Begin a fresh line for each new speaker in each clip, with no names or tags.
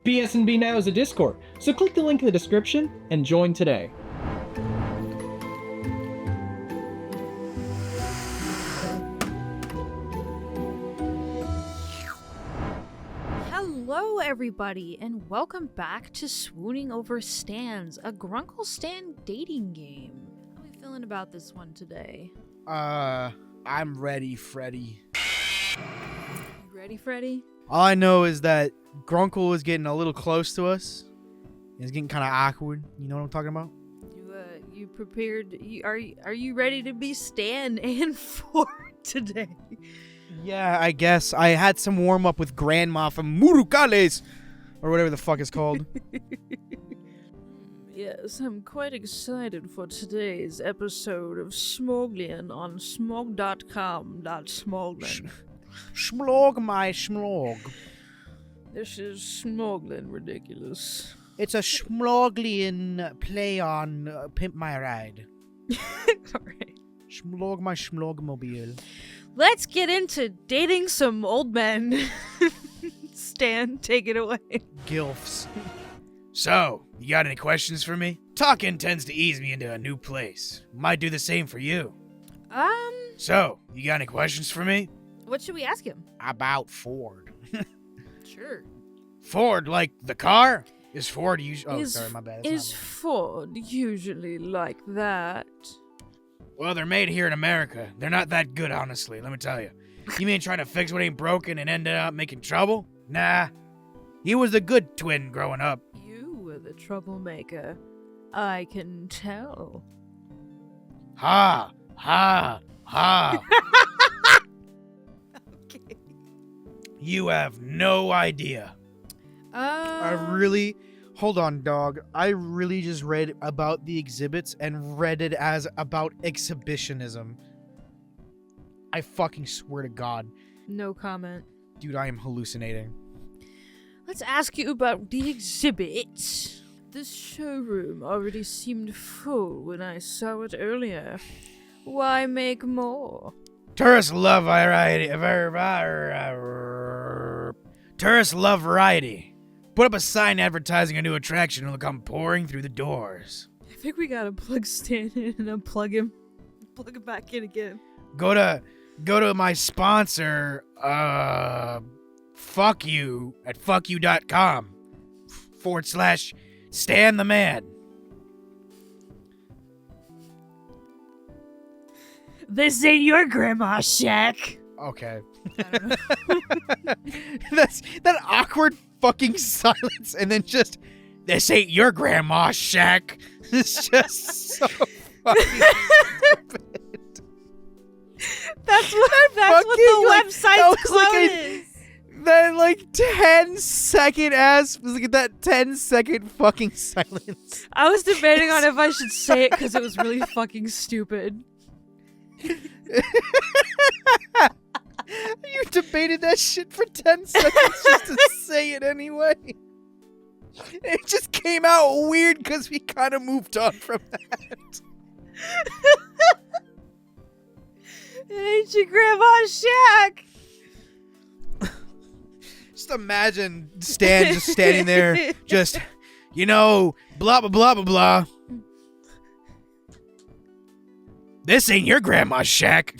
BSNB now is a Discord, so click the link in the description and join today.
Hello everybody, and welcome back to Swooning Over Stans, a Grunkle Stan dating game. How are we feeling about this one today?
I'm ready, Freddy.
You ready, Freddy?
All I know is that Grunkle is getting a little close to us. It's getting kind of awkward. You know what I'm talking about?
You prepared? Are you ready to be Stan and Ford today?
Yeah, I guess. I had some warm up with Grandma from Murucales, or whatever the fuck it's called.
Yes, I'm quite excited for today's episode of Smoglin on smog.com.smoglin.
Schmlog my schmlog.
This is Smoglin ridiculous.
It's a schmoglian play on Pimp My Ride.
Alright.
Schmlog my schmlogmobile.
Let's get into dating some old men. Stan, take it away.
Gilfs. So, you got any questions for me? Talking tends to ease me into a new place. Might do the same for you. So, you got any questions for me?
What should we ask him?
About Ford.
Sure.
Ford, like the car? Is Ford usually... Oh, sorry, my bad.
Is Ford usually like that?
Well, they're made here in America. They're not that good, honestly, let me tell you. You mean trying to fix what ain't broken and ended up making trouble? Nah. He was the good twin growing up.
You were the troublemaker. I can tell.
Ha! Ha! Ha!
Okay.
You have no idea. Hold on, dog. I really just read about the exhibits and read it as about exhibitionism. I fucking swear to God.
No comment.
Dude, I am hallucinating.
Let's ask you about the exhibit. This showroom already seemed full when I saw it earlier. Why make more?
Tourists love variety. Tourists love variety. Put up a sign advertising a new attraction and they'll come pouring through the doors.
I think we gotta plug Stan in and unplug him. Plug him back in again.
Go to my sponsor, fuck you at fuckyou.com /Stan the Man.
This ain't your grandma, Shaq.
Okay.
I don't know.
That's that awkward fucking silence, and then just, this ain't your grandma, Shaq. It's just so fucking stupid.
That's what the website's clone is.
That 10-second ass, look at that 10-second fucking silence.
I was debating on if I should say it because it was really fucking stupid.
You debated that shit for 10 seconds just to say it anyway. It just came out weird because we kind of moved on from that.
It ain't your grandma, Shaq.
Just imagine Stan just standing there, just, blah, blah, blah, blah, blah. This ain't your grandma, Shaq.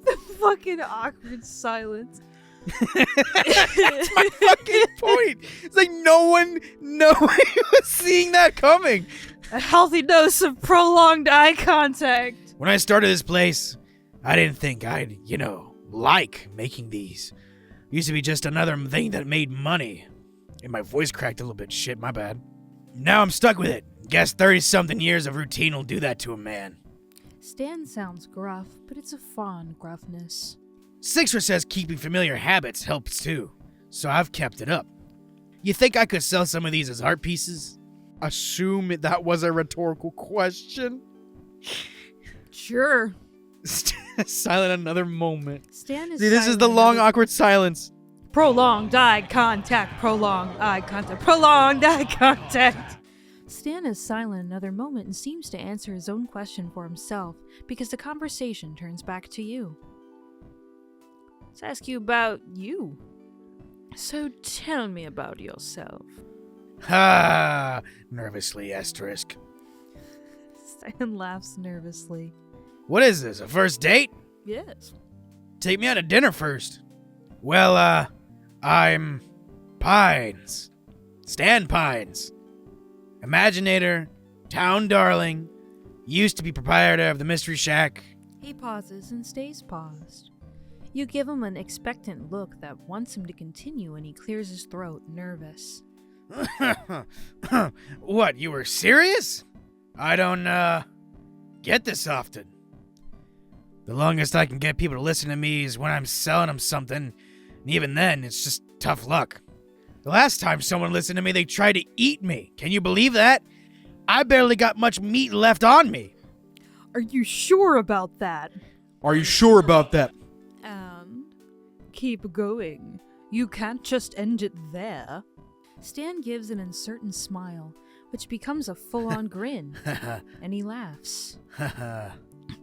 The fucking awkward silence.
That's my fucking point. It's like no one was seeing that coming.
A healthy dose of prolonged eye contact.
When I started this place, I didn't think I'd, like making these. It used to be just another thing that made money. And my voice cracked a little bit. Shit, my bad. Now I'm stuck with it. Guess 30-something years of routine will do that to a man.
Stan sounds gruff, but it's a fond gruffness.
Sixer says keeping familiar habits helps too, so I've kept it up. You think I could sell some of these as art pieces? Assume that was a rhetorical question.
Sure.
Silent another moment.
Stan is
See, this is the long, awkward silence.
Prolonged eye contact. Prolonged eye contact. Prolonged eye contact. Stan is silent another moment and seems to answer his own question for himself because the conversation turns back to you. Let's ask you about you. So tell me about yourself.
Ha! Nervously asterisk.
Stan laughs nervously.
What is this, a first date?
Yes.
Take me out to dinner first. Well, I'm Pines. Stan Pines. Imaginator, town darling, used to be proprietor of the Mystery Shack.
He pauses and stays paused. You give him an expectant look that wants him to continue, and he clears his throat, nervous.
What, you were serious? I don't, get this often. The longest I can get people to listen to me is when I'm selling them something, and even then, it's just tough luck. The last time someone listened to me, they tried to eat me. Can you believe that? I barely got much meat left on me.
Are you sure about that?
Are you sure about that?
And keep going. You can't just end it there. Stan gives an uncertain smile, which becomes a full-on grin, and he laughs.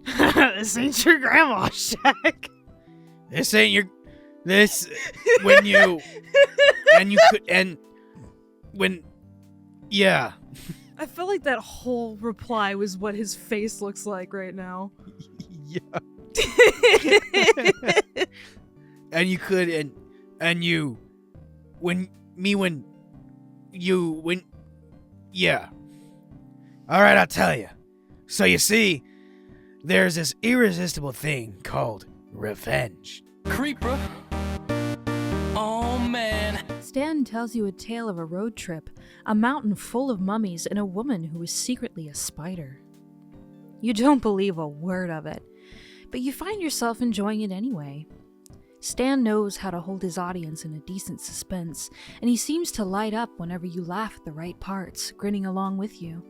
This ain't your grandma, Shaq.
This ain't your... This... When you... And you could... And... When... Yeah.
I feel like that whole reply was what his face looks like right now.
Yeah. And you could... And you... When... Me when... You... When... Yeah. Alright, I'll tell you. So you see... There's this irresistible thing called revenge.
Creeper. Oh, man.
Stan tells you a tale of a road trip, a mountain full of mummies, and a woman who is secretly a spider. You don't believe a word of it, but you find yourself enjoying it anyway. Stan knows how to hold his audience in a decent suspense, and he seems to light up whenever you laugh at the right parts, grinning along with you.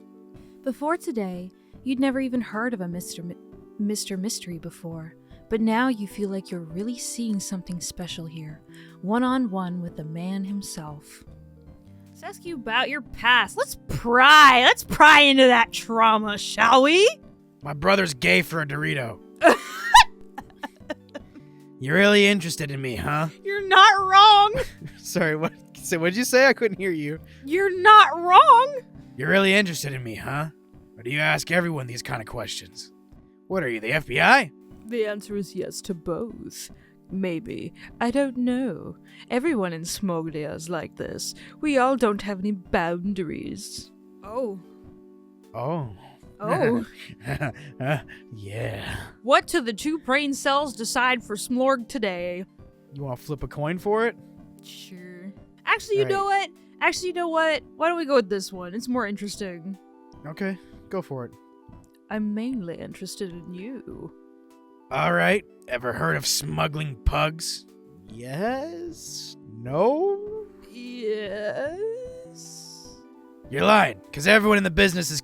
Before today, you'd never even heard of a Mr. Mystery before, but now you feel like you're really seeing something special here, one-on-one with the man himself. Let's ask you about your past. Let's pry into that trauma, shall we?
My brother's gay for a Dorito. You're really interested in me, huh?
You're not wrong.
Sorry, what? So what'd you say? I couldn't hear you.
You're not wrong.
You're really interested in me, huh? Or do you ask everyone these kind of questions? What are you, the FBI?
The answer is yes to both. Maybe. I don't know. Everyone in Smoglia is like this. We all don't have any boundaries. Oh.
Oh.
Oh.
Yeah.
What do the two brain cells decide for Smorg today?
You want to flip a coin for it?
Sure. Actually, you know what? Why don't we go with this one? It's more interesting.
Okay, go for it.
I'm mainly interested in you.
All right. Ever heard of smuggling pugs? Yes? No?
Yes.
You're lying, because everyone in the business is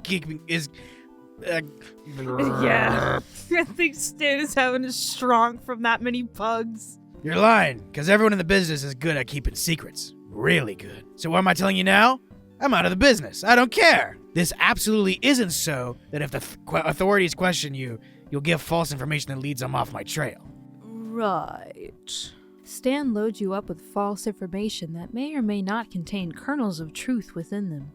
Yeah. I think Stan is having a strong from that many pugs.
You're lying, because everyone in the business is good at keeping secrets. Really good. So what am I telling you now? I'm out of the business. I don't care. This absolutely isn't so that if the authorities question you, you'll give false information that leads them off my trail.
Right. Stan loads you up with false information that may or may not contain kernels of truth within them.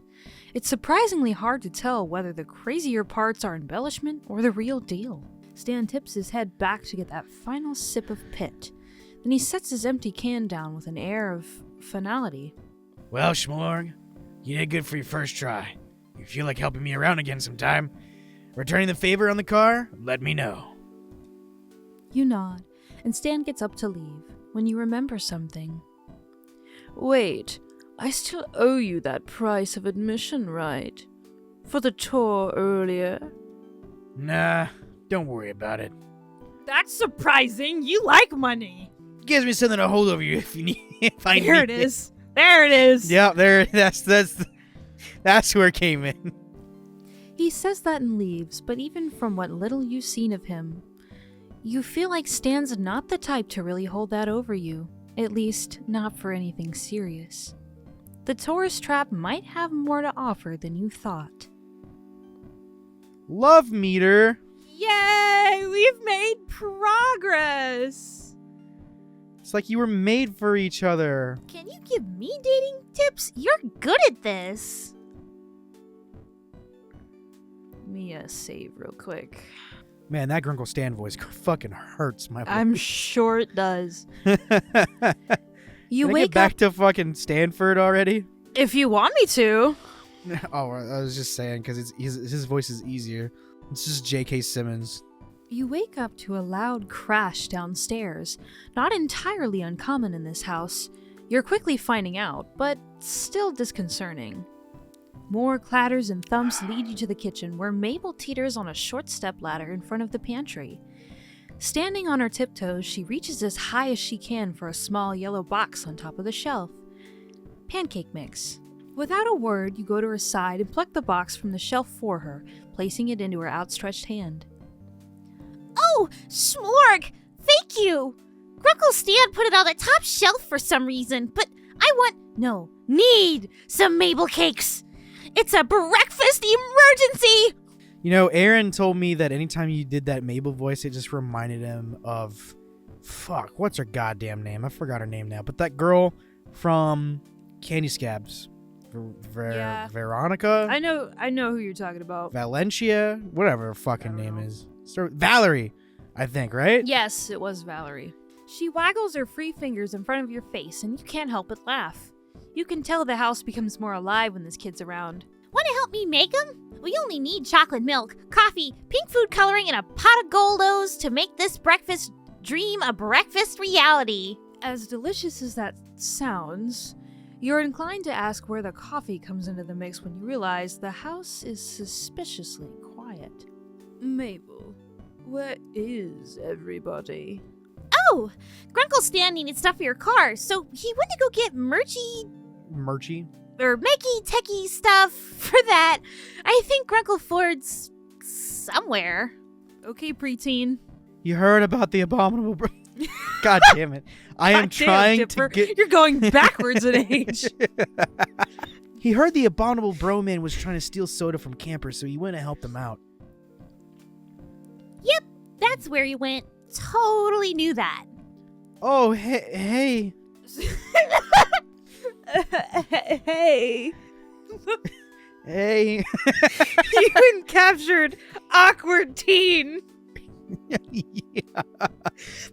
It's surprisingly hard to tell whether the crazier parts are embellishment or the real deal. Stan tips his head back to get that final sip of pit. Then he sets his empty can down with an air of finality.
Well, Schmorg, you did good for your first try. You feel like helping me around again sometime? Returning the favor on the car? Let me know.
You nod, and Stan gets up to leave when you remember something. Wait, I still owe you that price of admission, right? For the tour earlier?
Nah, don't worry about it.
That's surprising. You like money.
Gives me something to hold over you if you need. If I
There
need
it is. There it is.
Yeah, there. That's where it came in.
He says that and leaves, but even from what little you've seen of him, you feel like Stan's not the type to really hold that over you. At least, not for anything serious. The tourist trap might have more to offer than you thought.
Love meter.
Yay! We've made progress!
It's like you were made for each other.
Can you give me dating tips? You're good at this. Let me save real quick.
Man, that Grunkle Stan voice fucking hurts my voice.
I'm sure it does. You
Can I
wake
get back
up
to fucking Stanford already?
if you want me to.
Oh, I was just saying because his voice is easier. It's just J.K. Simmons.
You wake up to a loud crash downstairs, not entirely uncommon in this house. You're quickly finding out, but still disconcerting. More clatters and thumps lead you to the kitchen, where Mabel teeters on a short stepladder in front of the pantry. Standing on her tiptoes, she reaches as high as she can for a small yellow box on top of the shelf. Pancake mix. Without a word, you go to her side and pluck the box from the shelf for her, placing it into her outstretched hand.
Oh, Schmorg! Thank you! Grunkle Stan put it on the top shelf for some reason, but I need some Mabel cakes! It's a breakfast emergency!
You know, Aaron told me that anytime you did that Mabel voice, it just reminded him of... Fuck, what's her goddamn name? I forgot her name now. But that girl from Candy Scabs.
Yeah.
Veronica?
I know who you're talking about.
Valencia? Whatever her fucking name is. Valerie, I think, right?
Yes, it was Valerie. She waggles her free fingers in front of your face, and you can't help but laugh. You can tell the house becomes more alive when this kid's around.
Want to help me make them? We only need chocolate milk, coffee, pink food coloring, and a pot of Goldos to make this breakfast dream a breakfast reality.
As delicious as that sounds, you're inclined to ask where the coffee comes into the mix when you realize the house is suspiciously quiet. Mabel, where is everybody?
Oh, Grunkle Stan needed stuff for your car, so he went to go get merchy or Makey techie stuff for that. I think Grunkle Ford's somewhere.
Okay, preteen.
You heard about the abominable... God damn it. I am trying to get...
You're going backwards in age.
He heard the abominable bro man was trying to steal soda from campers, so he went and helped them out.
Yep, that's where he went. Totally knew that.
Oh, hey.
Hey.
Hey.
You captured awkward teen.
Yeah.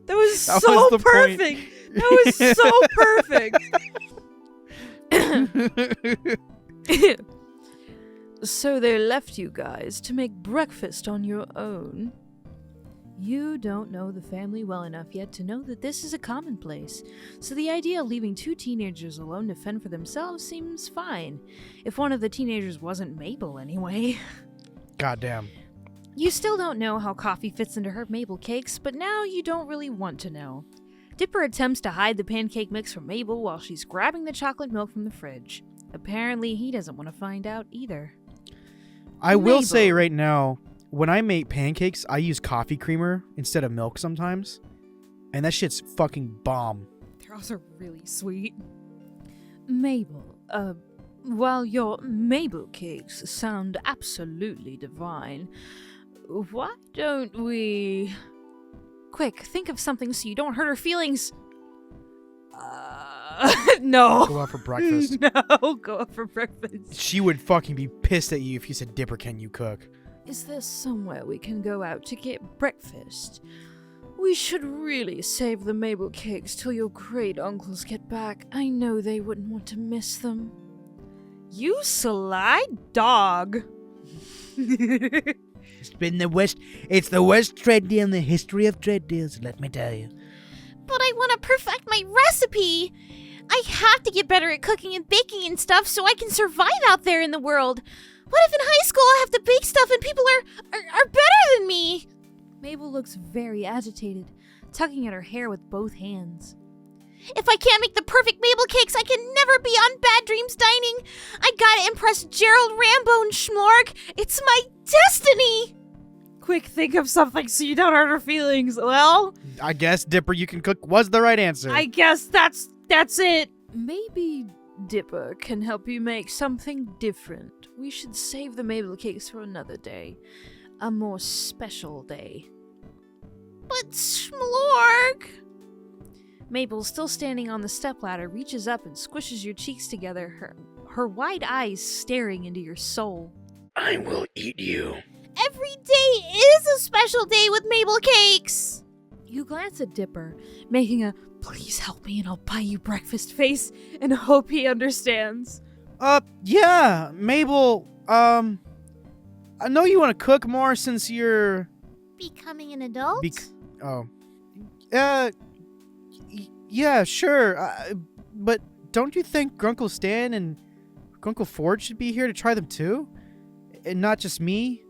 That was
That
so
was the
perfect.
point.
That was so perfect. So they left you guys to make breakfast on your own. You don't know the family well enough yet to know that this is a commonplace, so the idea of leaving two teenagers alone to fend for themselves seems fine. If one of the teenagers wasn't Mabel, anyway.
Goddamn.
You still don't know how coffee fits into her Mabel cakes, but now you don't really want to know. Dipper attempts to hide the pancake mix from Mabel while she's grabbing the chocolate milk from the fridge. Apparently, he doesn't want to find out either.
I will
Mabel.
say right now, when I make pancakes, I use coffee creamer instead of milk sometimes. And that shit's fucking bomb.
They're also really sweet. Mabel, while your Mabel cakes sound absolutely divine, why don't we... Quick, think of something so you don't hurt her feelings. No.
Go out for breakfast.
No, go out for breakfast.
She would fucking be pissed at you if you said, Dipper, can you cook?
Is there somewhere we can go out to get breakfast? We should really save the Mabel cakes till your great uncles get back. I know they wouldn't want to miss them. You sly dog.
It's the worst tread deal in the history of tread deals, let me tell you.
But I want to perfect my recipe. I have to get better at cooking and baking and stuff so I can survive out there in the world. What if in high school I have to bake stuff and people are better than me?
Mabel looks very agitated, tugging at her hair with both hands.
If I can't make the perfect Mabel cakes, I can never be on Bad Dreams Dining. I gotta impress Gerald Rambo and Schmorg. It's my destiny.
Quick, think of something so you don't hurt her feelings. Well,
I guess Dipper, you can cook was the right answer.
I guess that's it. Maybe Dipper can help you make something different. We should save the Mabel cakes for another day. A more special day.
But Schmorg...
Mabel, still standing on the stepladder, reaches up and squishes your cheeks together, her wide eyes staring into your soul.
I will eat you.
Every day is a special day with Mabel cakes!
You glance at Dipper, making a "please help me and I'll buy you breakfast" face, and hope he understands.
Yeah, Mabel, I know you want to cook more since you're...
Becoming an adult?
Yeah, sure, but don't you think Grunkle Stan and Grunkle Ford should be here to try them too? And not just me?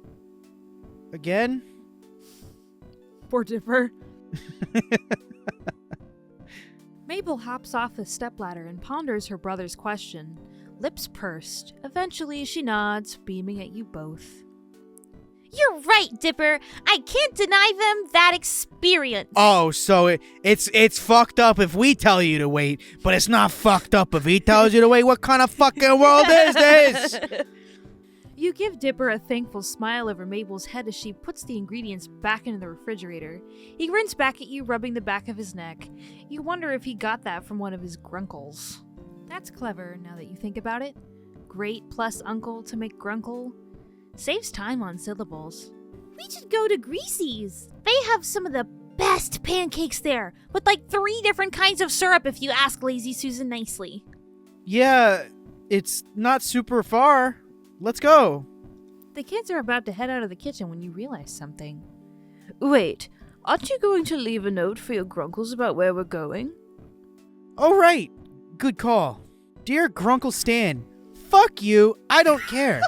Again?
Poor Dipper. Mabel hops off the stepladder and ponders her brother's question, lips pursed. Eventually, she nods, beaming at you both.
You're right, Dipper. I can't deny them that experience.
Oh, so it's fucked up if we tell you to wait, but it's not fucked up if he tells you to wait? What kind of fucking world is this?
You give Dipper a thankful smile over Mabel's head as she puts the ingredients back into the refrigerator. He grins back at you, rubbing the back of his neck. You wonder if he got that from one of his grunkles. That's clever, now that you think about it. Great plus uncle to make grunkle. Saves time on syllables.
We should go to Greasy's. They have some of the best pancakes there, with like 3 different kinds of syrup if you ask Lazy Susan nicely.
Yeah, it's not super far. Let's go.
The kids are about to head out of the kitchen when you realize something. Wait, aren't you going to leave a note for your grunkles about where we're going?
Oh, right. Good call. Dear Grunkle Stan, fuck you. I don't care.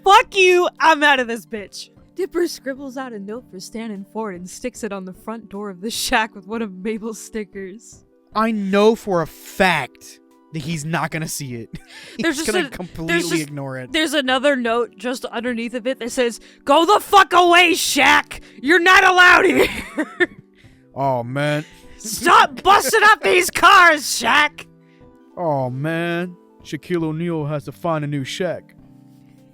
Fuck you! I'm out of this bitch! Dipper scribbles out a note for Stan and Ford and sticks it on the front door of the shack with one of Mabel's stickers.
I know for a fact that he's not gonna see it. He's gonna completely ignore it.
There's another note just underneath of it that says, "Go the fuck away, Shaq! You're not allowed here!"
Oh, man.
Stop busting up these cars, Shaq!
Oh, man. Shaquille O'Neal has to find a new shack.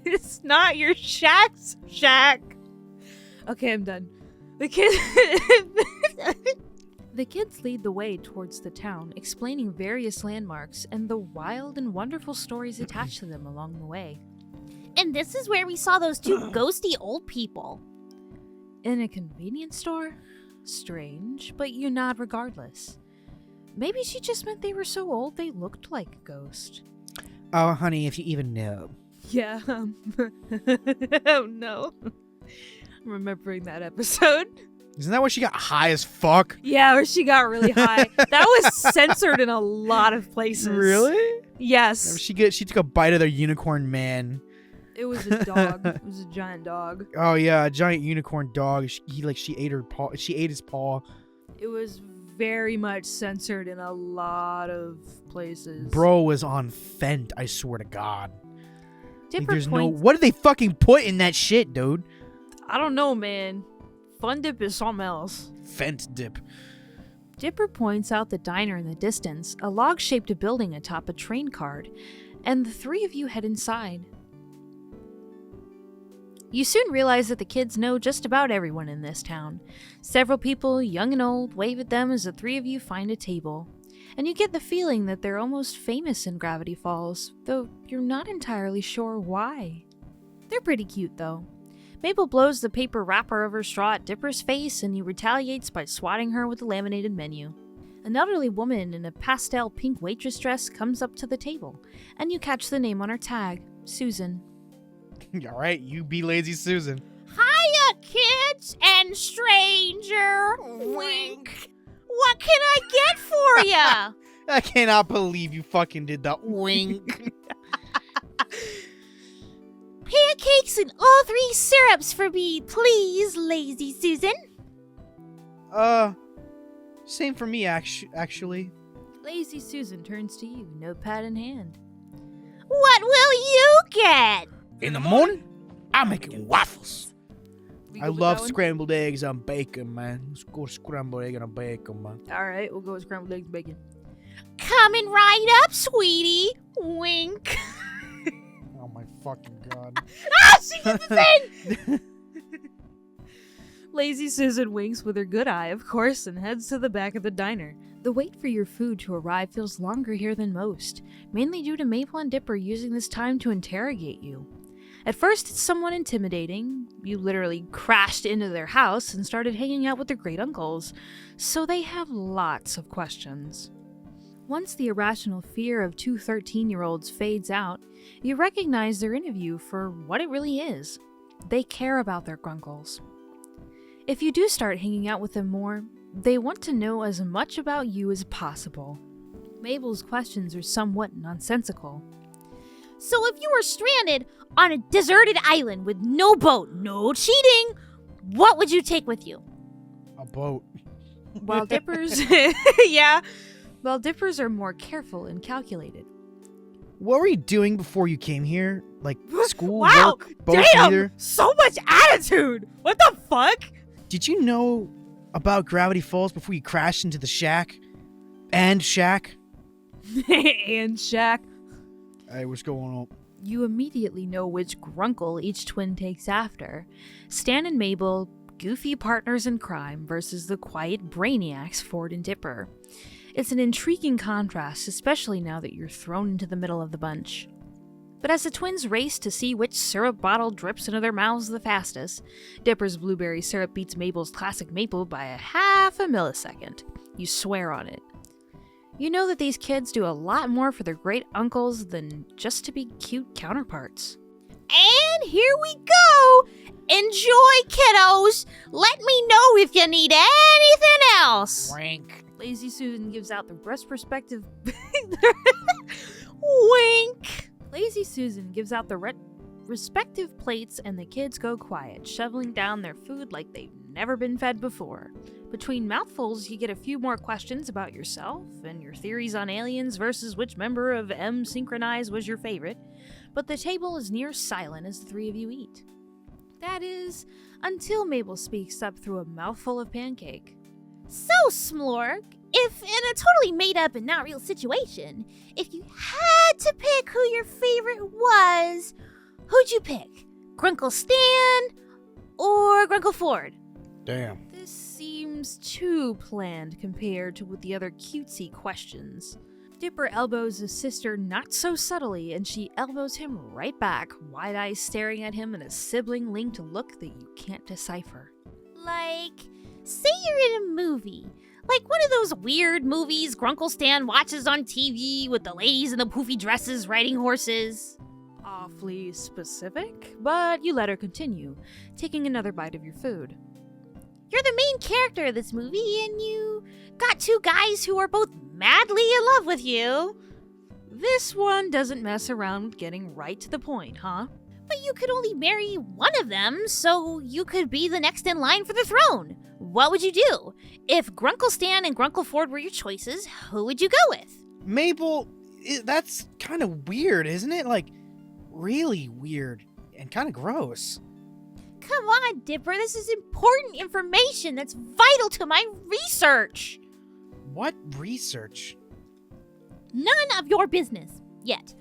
It's not your Shaq's shack. Okay, I'm done. The kids lead the way towards the town, explaining various landmarks and the wild and wonderful stories attached to them along the way.
And this is where we saw those 2 ghosty old people.
In a convenience store? Strange, but you nod regardless. Maybe she just meant they were so old they looked like a ghost.
Oh, honey, if you even know.
Yeah, oh no. I'm remembering that episode.
Isn't that where she got high as fuck?
Yeah, where she got really high. That was censored in a lot of places.
Really?
Yes.
She took a bite of their unicorn man.
It was a dog. It was a giant dog.
Oh yeah, a giant unicorn dog. She ate her paw. She ate his paw.
It was very much censored in a lot of places.
Bro was on Fent, I swear to God.
Dipper
what did they fucking put in that shit, dude?
I don't know, man. Fun dip is something else.
Fent dip.
Dipper points out the diner in the distance, a log-shaped building atop a train card, and the 3 of you head inside. You soon realize that the kids know just about everyone in this town. Several people, young and old, wave at them as the 3 of you find a table. And you get the feeling that they're almost famous in Gravity Falls, though you're not entirely sure why. They're pretty cute, though. Mabel blows the paper wrapper over straw at Dipper's face, and he retaliates by swatting her with the laminated menu. An elderly woman in a pastel pink waitress dress comes up to the table, and you catch the name on her tag, Susan.
Alright, you be Lazy Susan.
Hiya, kids and stranger. Wink. What can I get for ya?
I cannot believe you fucking did that. Wink.
Pancakes and all 3 syrups for me, please, Lazy Susan.
Same for me, actually.
Lazy Susan turns to you, notepad in hand.
What will you get?
In the morning, I'm making waffles.
We
I
go with
love
that one?
scrambled eggs on bacon, man. Let's go scrambled egg on bacon, man.
Alright, we'll go with scrambled eggs and bacon.
Coming right up, sweetie. Wink.
Oh my fucking God.
Ah, she did the thing!
Lazy Susan winks with her good eye, of course, and heads to the back of the diner. The wait for your food to arrive feels longer here than most, mainly due to Mabel and Dipper using this time to interrogate you. At first, it's somewhat intimidating. You literally crashed into their house and started hanging out with their great uncles, so they have lots of questions. Once the irrational fear of two 13-year-olds fades out, you recognize their interview for what it really is. They care about their grunkles. If you do start hanging out with them more, they want to know as much about you as possible. Mabel's questions are somewhat nonsensical.
So if you were stranded on a deserted island with no boat, no cheating, what would you take with you?
A boat.
While Dippers... While Dippers are more careful and calculated.
What were you doing before you came here? Like school,
Wow!
work, both
Damn!
neither?
So much attitude! What the fuck?
Did you know about Gravity Falls before you crashed into the shack? And Shaq?
And Shaq.
Hey, what's going on?
You immediately know which grunkle each twin takes after. Stan and Mabel, goofy partners in crime versus the quiet brainiacs Ford and Dipper. It's an intriguing contrast, especially now that you're thrown into the middle of the bunch. But as the twins race to see which syrup bottle drips into their mouths the fastest, Dipper's blueberry syrup beats Mabel's classic maple by a half a millisecond. You swear on it. You know that these kids do a lot more for their great uncles than just to be cute counterparts.
And here we go! Enjoy, kiddos! Let me know if you need anything else!
Frank.
Lazy Susan gives out the breast perspective.
Wink!
Lazy Susan gives out the respective plates, and the kids go quiet, shoveling down their food like they've never been fed before. Between mouthfuls, you get a few more questions about yourself and your theories on aliens versus which member of M Synchronize was your favorite, but the table is near silent as the three of you eat. That is, until Mabel speaks up through a mouthful of pancake.
So, Smlorg, if in a totally made-up and not real situation, if you had to pick who your favorite was, who'd you pick? Grunkle Stan or Grunkle Ford?
Damn.
This seems too planned compared to with the other cutesy questions. Dipper elbows his sister not so subtly, and she elbows him right back, wide eyes staring at him in a sibling-linked look that you can't decipher.
Like, say you're in a movie. Like one of those weird movies Grunkle Stan watches on TV with the ladies in the poofy dresses riding horses.
Awfully specific, but you let her continue, taking another bite of your food.
You're the main character of this movie, and you got two guys who are both madly in love with you.
This one doesn't mess around with getting right to the point, huh?
But you could only marry one of them, so you could be the next in line for the throne. What would you do? If Grunkle Stan and Grunkle Ford were your choices, who would you go with?
Mabel, that's kind of weird, isn't it? Like, really weird and kind of gross.
Come on, Dipper, this is important information that's vital to my research.
What research?
None of your business, yet.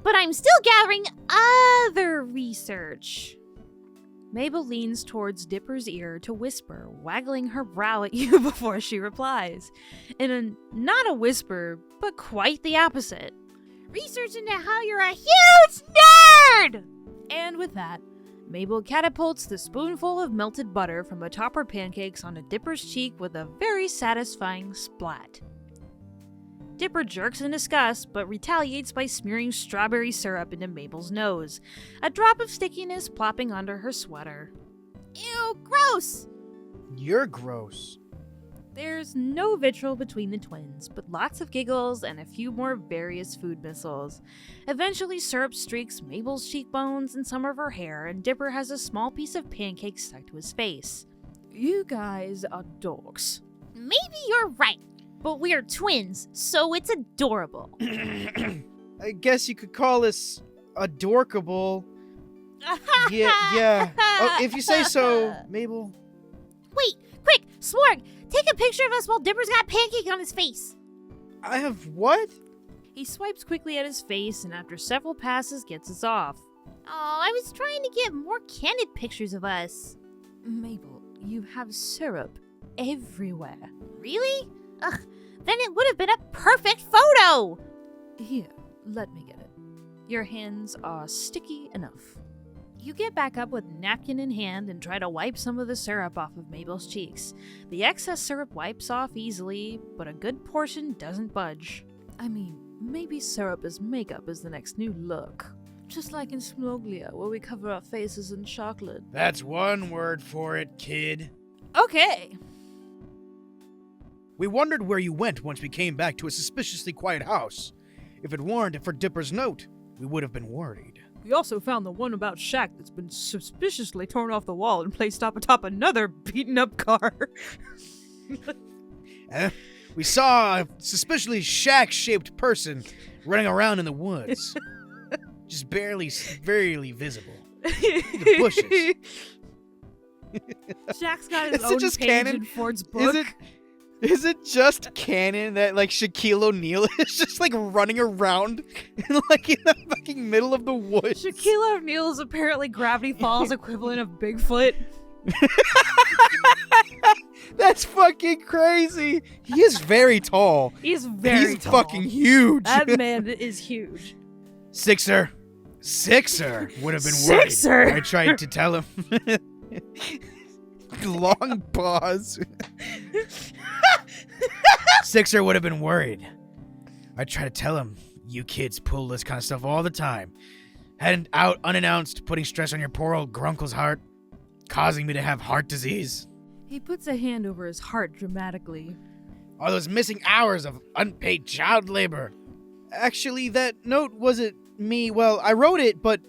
But I'm still gathering other research.
Mabel leans towards Dipper's ear to whisper, waggling her brow at you before she replies. In not a whisper, but quite the opposite.
Research into how you're a huge nerd!
And with that, Mabel catapults the spoonful of melted butter from atop her pancakes onto Dipper's cheek with a very satisfying splat. Dipper jerks in disgust, but retaliates by smearing strawberry syrup into Mabel's nose, a drop of stickiness plopping onto her sweater.
Ew, gross!
You're gross.
There's no vitriol between the twins, but lots of giggles and a few more various food missiles. Eventually, syrup streaks Mabel's cheekbones and some of her hair, and Dipper has a small piece of pancake stuck to his face. You guys are dorks.
Maybe you're right, but we're twins, so it's adorable.
I guess you could call us adorkable. Yeah. Oh, if you say so, Mabel.
Wait, quick, Smorg, take a picture of us while Dipper's got pancake on his face.
I have what?
He swipes quickly at his face and after several passes gets us off.
Oh, I was trying to get more candid pictures of us.
Mabel, you have syrup everywhere.
Really? Ugh, then it would have been a perfect photo!
Here, let me get it. Your hands are sticky enough. You get back up with napkin in hand and try to wipe some of the syrup off of Mabel's cheeks. The excess syrup wipes off easily, but a good portion doesn't budge. I mean, maybe syrup as makeup is the next new look. Just like in Smoglia, where we cover our faces in chocolate.
That's one word for it, kid.
Okay.
We wondered where you went once we came back to a suspiciously quiet house. If it weren't for Dipper's note, we would have been worried.
We also found the one about Shaq that's been suspiciously torn off the wall and placed up atop another beaten-up car.
We saw a suspiciously Shaq-shaped person running around in the woods. Just barely visible. The bushes.
Shaq's got his
Is it
own
just
page
canon?
in Ford's book.
Is it just canon that like Shaquille O'Neal is just like running around in the fucking middle of the woods?
Shaquille O'Neal is apparently Gravity Falls equivalent of Bigfoot.
That's fucking crazy. He is very tall.
He's very
He's
tall.
fucking huge.
That man is huge.
Sixer would have been
Sixer!
worried. I tried to tell him.
Long pause.
Sixer would have been worried. I tried to tell him, you kids pull this kind of stuff all the time. Heading out unannounced, putting stress on your poor old Grunkle's heart, causing me to have heart disease.
He puts a hand over his heart dramatically.
All those missing hours of unpaid child labor.
Actually, that note wasn't me. Well, I wrote it, but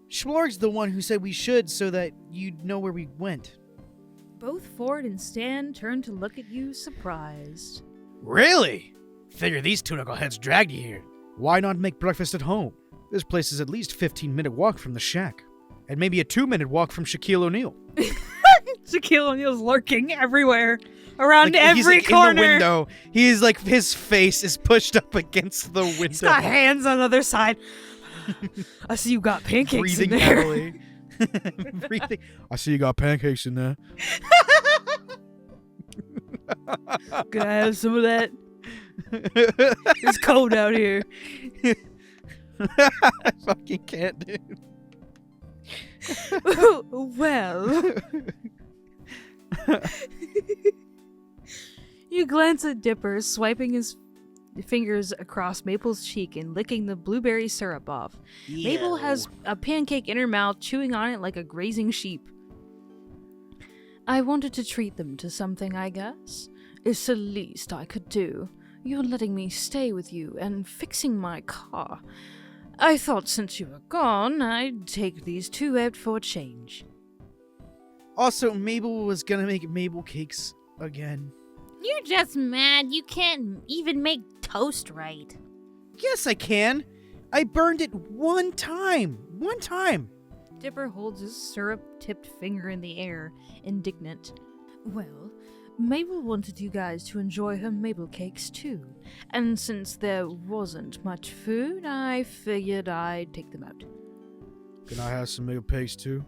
Schmorg's the one who said we should so that you'd know where we went.
Both Ford and Stan turn to look at you, surprised.
Really? Figure these two knuckleheads dragged you here.
Why not make breakfast at home? This place is at least a 15-minute walk from the shack. And maybe a 2-minute walk from Shaquille O'Neal.
Shaquille O'Neal's lurking everywhere, around
He's
every
like
corner.
in the window. He's like, his face is pushed up against the window.
He's got hands on the other side. I see you got pancakes
breathing
in there.
heavily. Breathing. I see you got pancakes in there.
Can I have some of that? It's cold out here.
I fucking can't, dude.
Well. You glance at Dipper, swiping his fingers across Maple's cheek and licking the blueberry syrup off. Maple has a pancake in her mouth, chewing on it like a grazing sheep. I wanted to treat them to something, I guess. It's the least I could do. You're letting me stay with you and fixing my car. I thought since you were gone, I'd take these two out for a change.
Also, Mabel was gonna make Mabel cakes again.
You're just mad you can't even make toast right.
Yes, I can. I burned it one time. One time.
Dipper holds his syrup-tipped finger in the air, indignant. Well, Mabel wanted you guys to enjoy her Mabel cakes too, and since there wasn't much food, I figured I'd take them out.
Can I have some Mabel cakes too?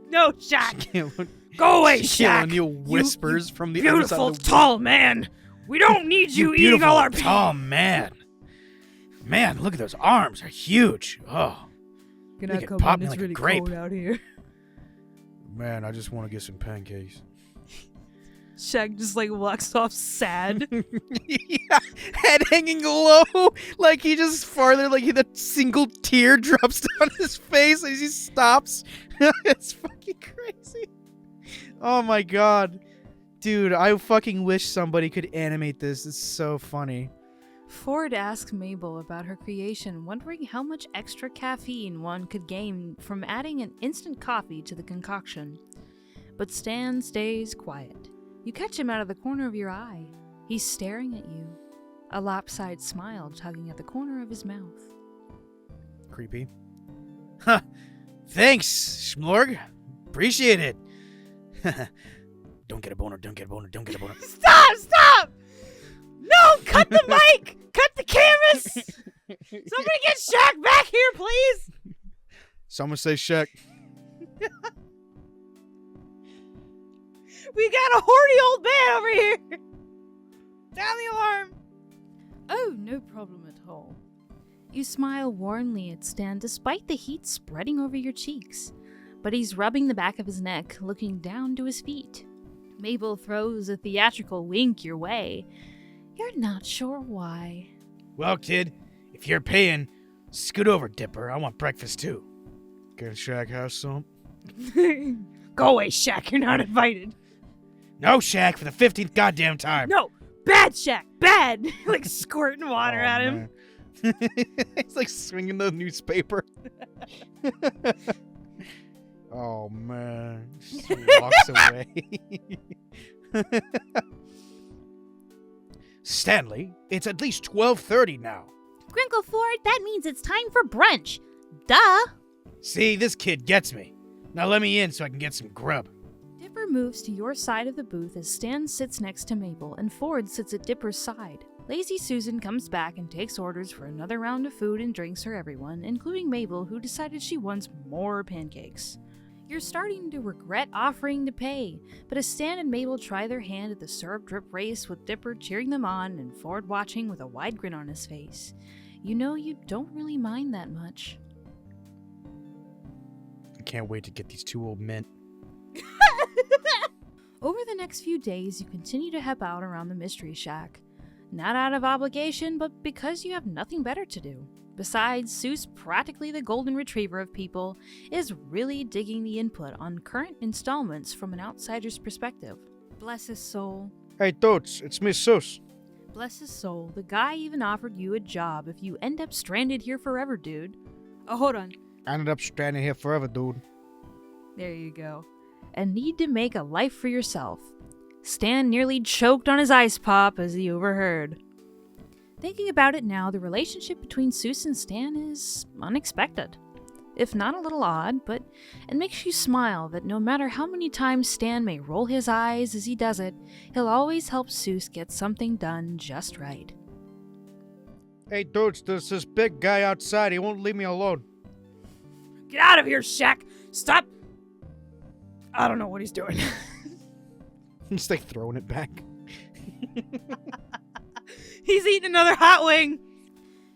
No, Shaq!
Shaquille
Go away,
O'Neal whispers from the other side
beautiful,
of the
tall man! We don't need you eating all our
tall man. Man, look at those arms. They're huge. Oh.
Can
Make
I
it
come
pop
in? It's
like a
really
grape.
cold out here.
Man, I just want to get some pancakes.
Shaq just walks off sad.
Yeah, head hanging low, like he just farther, like the single tear drops down his face as he stops. It's fucking crazy. Oh my god. Dude, I fucking wish somebody could animate this. It's so funny.
Ford asks Mabel about her creation, wondering how much extra caffeine one could gain from adding an instant coffee to the concoction. But Stan stays quiet. You catch him out of the corner of your eye. He's staring at you, a lopsided smile tugging at the corner of his mouth.
Creepy. Huh. Thanks, Schmorg. Appreciate it. Don't get a boner, don't get a boner, don't get a boner.
Stop! No! Cut the mic! Cut the cameras! Somebody get Shaq back here, please!
Someone say Shaq.
We got a horny old man over here! Sound the alarm! Oh, no problem at all. You smile warmly at Stan despite the heat spreading over your cheeks, but he's rubbing the back of his neck, looking down to his feet. Mabel throws a theatrical wink your way. You're not sure why.
Well, kid, if you're paying, scoot over, Dipper. I want breakfast, too. Can Shaq have some?
Go away, Shaq. You're not invited.
No, Shaq, for the 15th goddamn time.
No! Bad, Shaq! Bad! Like squirting water at him.
Man.
He's like swinging the newspaper. Oh man, just walks away.
Stanley, it's at least 12:30 now.
Grunkle Ford, that means it's time for brunch. Duh.
See, this kid gets me. Now let me in so I can get some grub.
Dipper moves to your side of the booth as Stan sits next to Mabel and Ford sits at Dipper's side. Lazy Susan comes back and takes orders for another round of food and drinks for everyone, including Mabel, who decided she wants more pancakes. You're starting to regret offering to pay, but as Stan and Mabel try their hand at the syrup drip race with Dipper cheering them on and Ford watching with a wide grin on his face, you know you don't really mind that much.
I can't wait to get these two old men.
Over the next few days, you continue to help out around the Mystery Shack. Not out of obligation, but because you have nothing better to do. Besides, Seuss, practically the golden retriever of people, is really digging the input on current installments from an outsider's perspective. Bless his soul.
Hey, Toads, it's Miss Sus.
Bless his soul, the guy even offered you a job if you end up stranded here forever, dude. Oh, hold on.
I ended up stranded here forever, dude.
There you go. And need to make a life for yourself. Stan nearly choked on his ice pop as he overheard. Thinking about it now, the relationship between Seuss and Stan is unexpected. If not a little odd, but it makes you smile that no matter how many times Stan may roll his eyes as he does it, he'll always help Seuss get something done just right.
Hey, Toads, there's this big guy outside. He won't leave me alone.
Get out of here, Shaq! Stop! I don't know what he's doing.
He's like throwing it back.
He's eating another hot wing!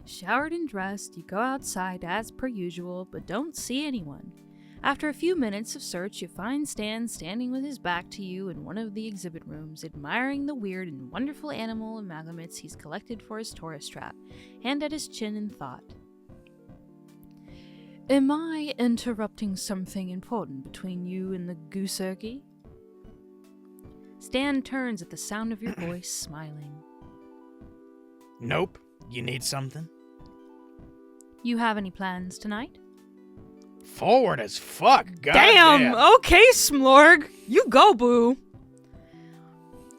Showered and dressed, you go outside as per usual, but don't see anyone. After a few minutes of search, you find Stan standing with his back to you in one of the exhibit rooms, admiring the weird and wonderful animal amalgamates he's collected for his tourist trap, hand at his chin in thought. Am I interrupting something important between you and the gooseurky? Stan turns at the sound of your voice, smiling.
Nope. You need something?
You have any plans tonight?
Forward as fuck.
Damn! Okay, Smlorg! You go, boo!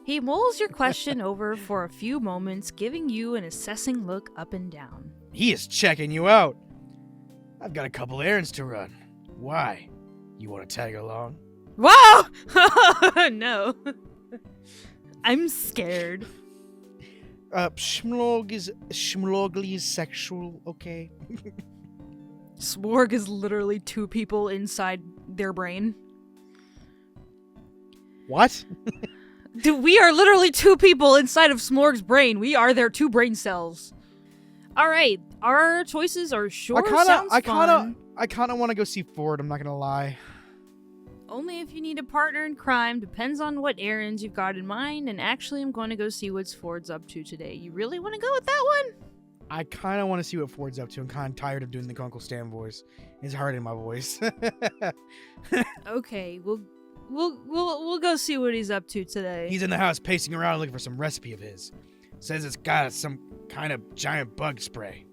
He mulls your question over for a few moments, giving you an assessing look up and down.
He is checking you out. I've got a couple errands to run. Why? You want to tag along?
Whoa! No. I'm scared.
Schmlogly is sexual, okay?
Smorg is literally two people inside their brain.
What?
Dude, we are literally two people inside of Smorg's brain. We are their two brain cells. Alright, our choices are sure sounds fun.
I kinda wanna go see Ford, I'm not gonna lie.
Only if you need a partner in crime, depends on what errands you've got in mind, and actually I'm going to go see what Ford's up to today. You really want to go with that one?
I kinda wanna see what Ford's up to. I'm kinda tired of doing the Grunkle Stan voice. It's hard in my voice.
Okay, we'll go see what he's up to today.
He's in the house pacing around looking for some recipe of his. Says it's got some kind of giant bug spray.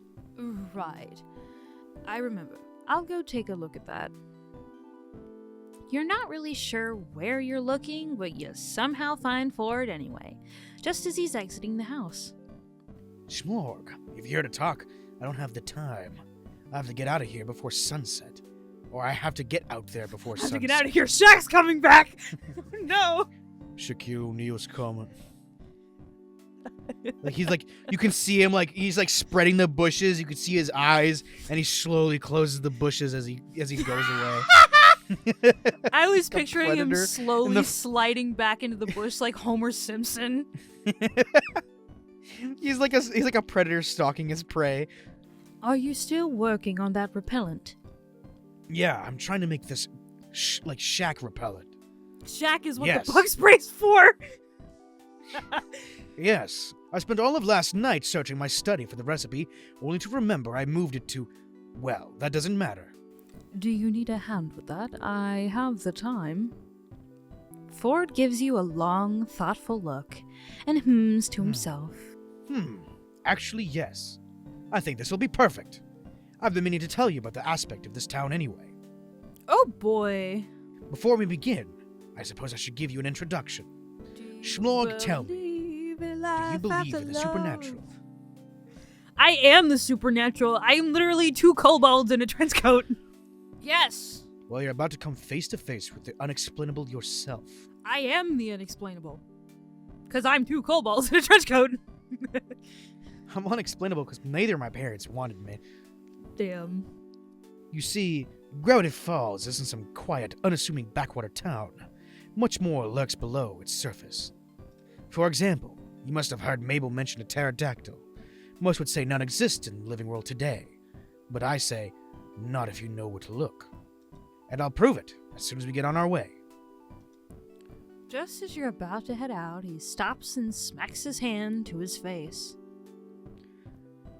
Right. I remember. I'll go take a look at that. You're not really sure where you're looking, but you somehow find Ford anyway, just as he's exiting the house.
Schmorg, if you're here to talk, I don't have the time. I have to get out of here before sunset. Or I have to get out there before sunset.
I have to get out of here. Shaq's coming back! No!
Shaquille O'Neal's coming. Like you can see him he's spreading the bushes. You can see his eyes, and he slowly closes the bushes as he goes away.
I was
Like a
picturing him
predator in
slowly
the-
sliding back into the bush like Homer Simpson.
He's like a predator stalking his prey.
Are you still working on that repellent?
Yeah, I'm trying to make this like Shaq repellent.
Shaq is what
Yes.
the bug spray's for.
Yes, I spent all of last night searching my study for the recipe, only to remember I moved it to... Well, that doesn't matter.
Do you need a hand with that? I have the time. Ford gives you a long, thoughtful look and hums to himself.
Actually, yes. I think this will be perfect. I've been meaning to tell you about the aspect of this town anyway.
Oh boy.
Before we begin, I suppose I should give you an introduction. Schmorg, tell me, do you believe in the supernatural?
I am the supernatural. I am literally 2 kobolds in a trench coat. Yes.
Well, you're about to come face to face with the unexplainable yourself.
I am the unexplainable. Because I'm 2 kobolds in a trench coat.
I'm unexplainable because neither of my parents wanted me.
Damn.
You see, Gravity Falls isn't some quiet, unassuming backwater town. Much more lurks below its surface. For example, you must have heard Mabel mention a pterodactyl. Most would say none exist in the living world today. But I say, not if you know where to look. And I'll prove it as soon as we get on our way.
Just as you're about to head out, he stops and smacks his hand to his face.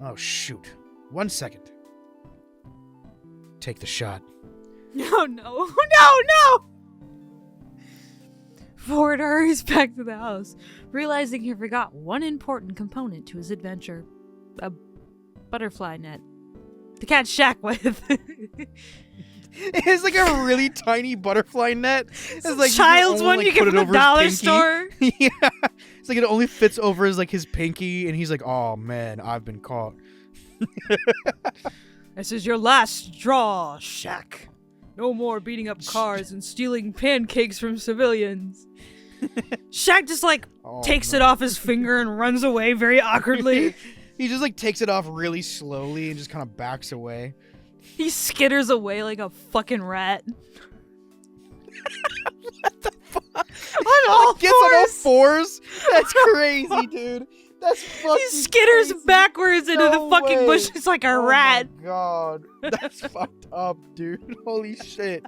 Oh, shoot. 1 second. Take the shot.
No, no, no! Ford hurries back to the house, realizing he forgot one important component to his adventure. A butterfly net. To catch Shaq with.
It's like a really tiny butterfly net. It's like
child's one you get from the dollar store.
Yeah, it's like it only fits over his pinky, and he's like, "Oh man, I've been caught."
This is your last straw, Shaq. No more beating up cars and stealing pancakes from civilians. Shaq just takes it off his finger and runs away very awkwardly.
He just takes it off really slowly and just kind of backs away.
He skitters away like a fucking rat.
What the fuck?
On all
Gets on all
fours.
fours? That's crazy, dude. That's fucking
He skitters
crazy.
backwards into
No
the fucking
way.
bushes like a rat.
Oh my god. That's fucked up, dude. Holy shit.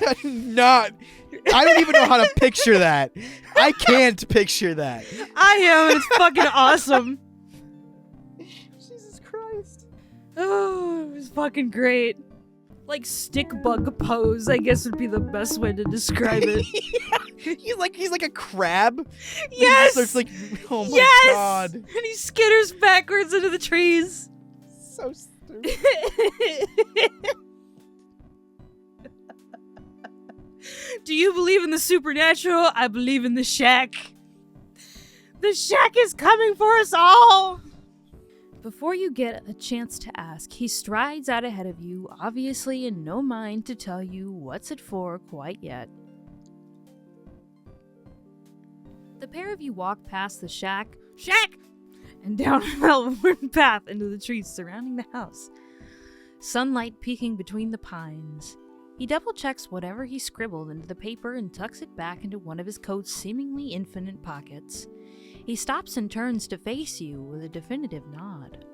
I don't even know how to picture that. I can't picture that.
I am. It's fucking awesome.
Jesus Christ.
Oh, it was fucking great. Like stick bug pose, I guess would be the best way to describe it.
He's like a crab.
Yes!
So it's like, oh my
Yes!
god.
And he skitters backwards into the trees.
So stupid.
Do you believe in the supernatural? I believe in the Shaq. The Shaq is coming for us all! Before you get a chance to ask, he strides out ahead of you, obviously in no mind to tell you what's it for quite yet. The pair of you walk past the Shaq, and down a well-worn path into the trees surrounding the house. Sunlight peeking between the pines. He double-checks whatever he scribbled into the paper and tucks it back into one of his coat's seemingly infinite pockets. He stops and turns to face you with a definitive nod.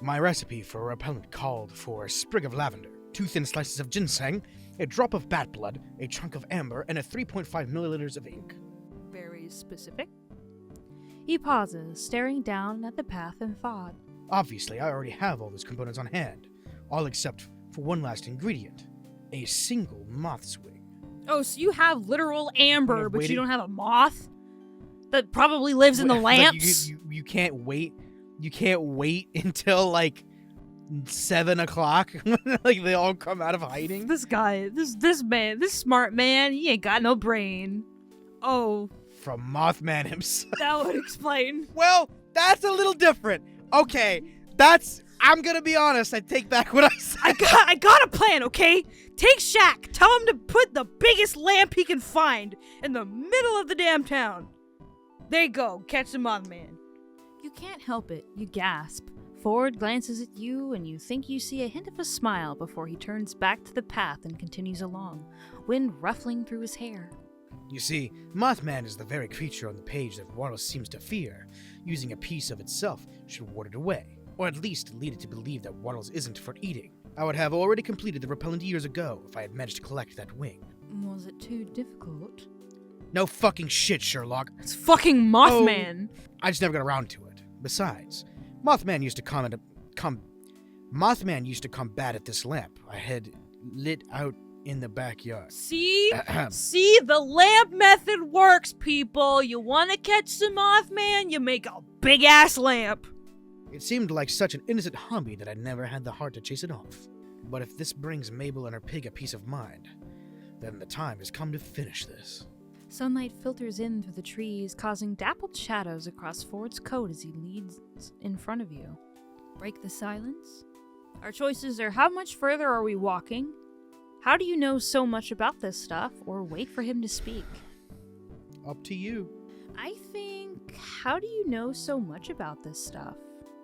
My recipe for a repellent called for a sprig of lavender, 2 thin slices of ginseng, a drop of bat blood, a chunk of amber, and a 3.5 milliliters of ink.
Very specific. He pauses, staring down at the path in thought.
Obviously, I already have all those components on hand, all except for one last ingredient, a single moth's wing.
Oh, so you have literal amber,
I've
but
waited-
you don't have a moth? That probably lives in the
Like,
lamps?
you can't wait. You can't wait until 7 o'clock when they all come out of hiding.
This guy, this man, this smart man, he ain't got no brain. Oh,
From Mothman himself.
that would explain.
Well, that's a little different. Okay, I'm gonna be honest. I take back what I said.
I got a plan, okay? Take Shaq, tell him to put the biggest lamp he can find in the middle of the damn town. There you go, catch the Mothman. You can't help it, you gasp. Ford glances at you, and you think you see a hint of a smile before he turns back to the path and continues along, wind ruffling through his hair.
You see, Mothman is the very creature on the page that Wallace seems to fear. Using a piece of itself should ward it away, or at least lead it to believe that Waddles isn't for eating. I would have already completed the repellent years ago if I had managed to collect that wing.
Was it too difficult?
No fucking shit, Sherlock.
It's fucking Mothman!
I just never got around to it. Besides, Mothman used to combat at this lamp I had lit out in the backyard.
See? See, the lamp method works, people! You wanna catch some Mothman, you make a big-ass lamp!
It seemed like such an innocent hobby that I never had the heart to chase it off. But if this brings Mabel and her pig a peace of mind, then the time has come to finish this.
Sunlight filters in through the trees, causing dappled shadows across Ford's coat as he leads in front of you. Break the silence? Our choices are how much further are we walking? How do you know so much about this stuff, or wait for him to speak?
Up to you.
I think, how do you know so much about this stuff?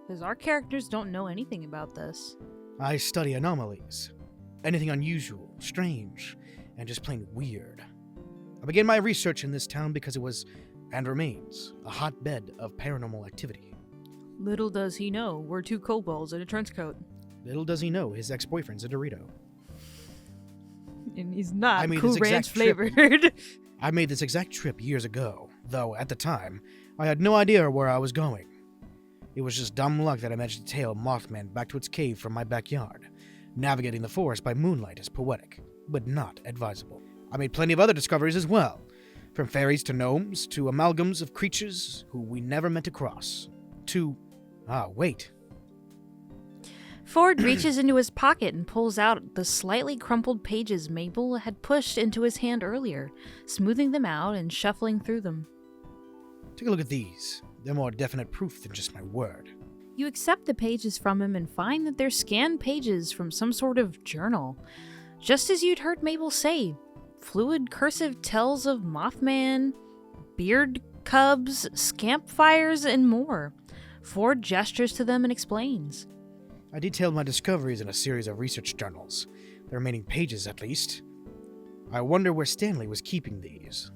Because our characters don't know anything about this.
I study anomalies. Anything unusual, strange, and just plain weird. I began my research in this town because it was, and remains, a hotbed of paranormal activity.
Little does he know, we're two kobolds in a trench coat.
Little does he know his ex-boyfriend's a Dorito.
And he's not
I made
Cool
this
Ranch
exact trip.
flavored.
I made this exact trip years ago, though at the time, I had no idea where I was going. It was just dumb luck that I managed to tail Mothman back to its cave from my backyard. Navigating the forest by moonlight is poetic, but not advisable. I made plenty of other discoveries as well, from fairies to gnomes to amalgams of creatures who we never meant to cross. Wait.
Ford reaches into his pocket and pulls out the slightly crumpled pages Mabel had pushed into his hand earlier, smoothing them out and shuffling through them.
Take a look at these. They're more definite proof than just my word.
You accept the pages from him and find that they're scanned pages from some sort of journal. Just as you'd heard Mabel say, fluid cursive tells of Mothman, beard cubs, scamp fires, and more. Ford gestures to them and explains.
I detailed my discoveries in a series of research journals, the remaining pages at least. I wonder where Stanley was keeping these.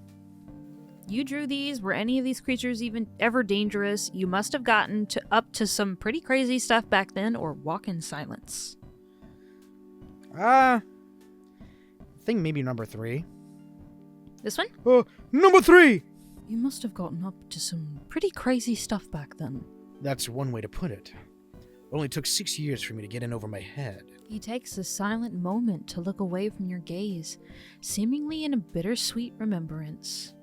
You drew these. Were any of these creatures even ever dangerous? You must have gotten up to some pretty crazy stuff back then, or walk in silence.
I think maybe number 3.
This one?
Number 3!
You must have gotten up to some pretty crazy stuff back then.
That's one way to put it. Only took 6 years for me to get in over my head.
He takes a silent moment to look away from your gaze, seemingly in a bittersweet remembrance.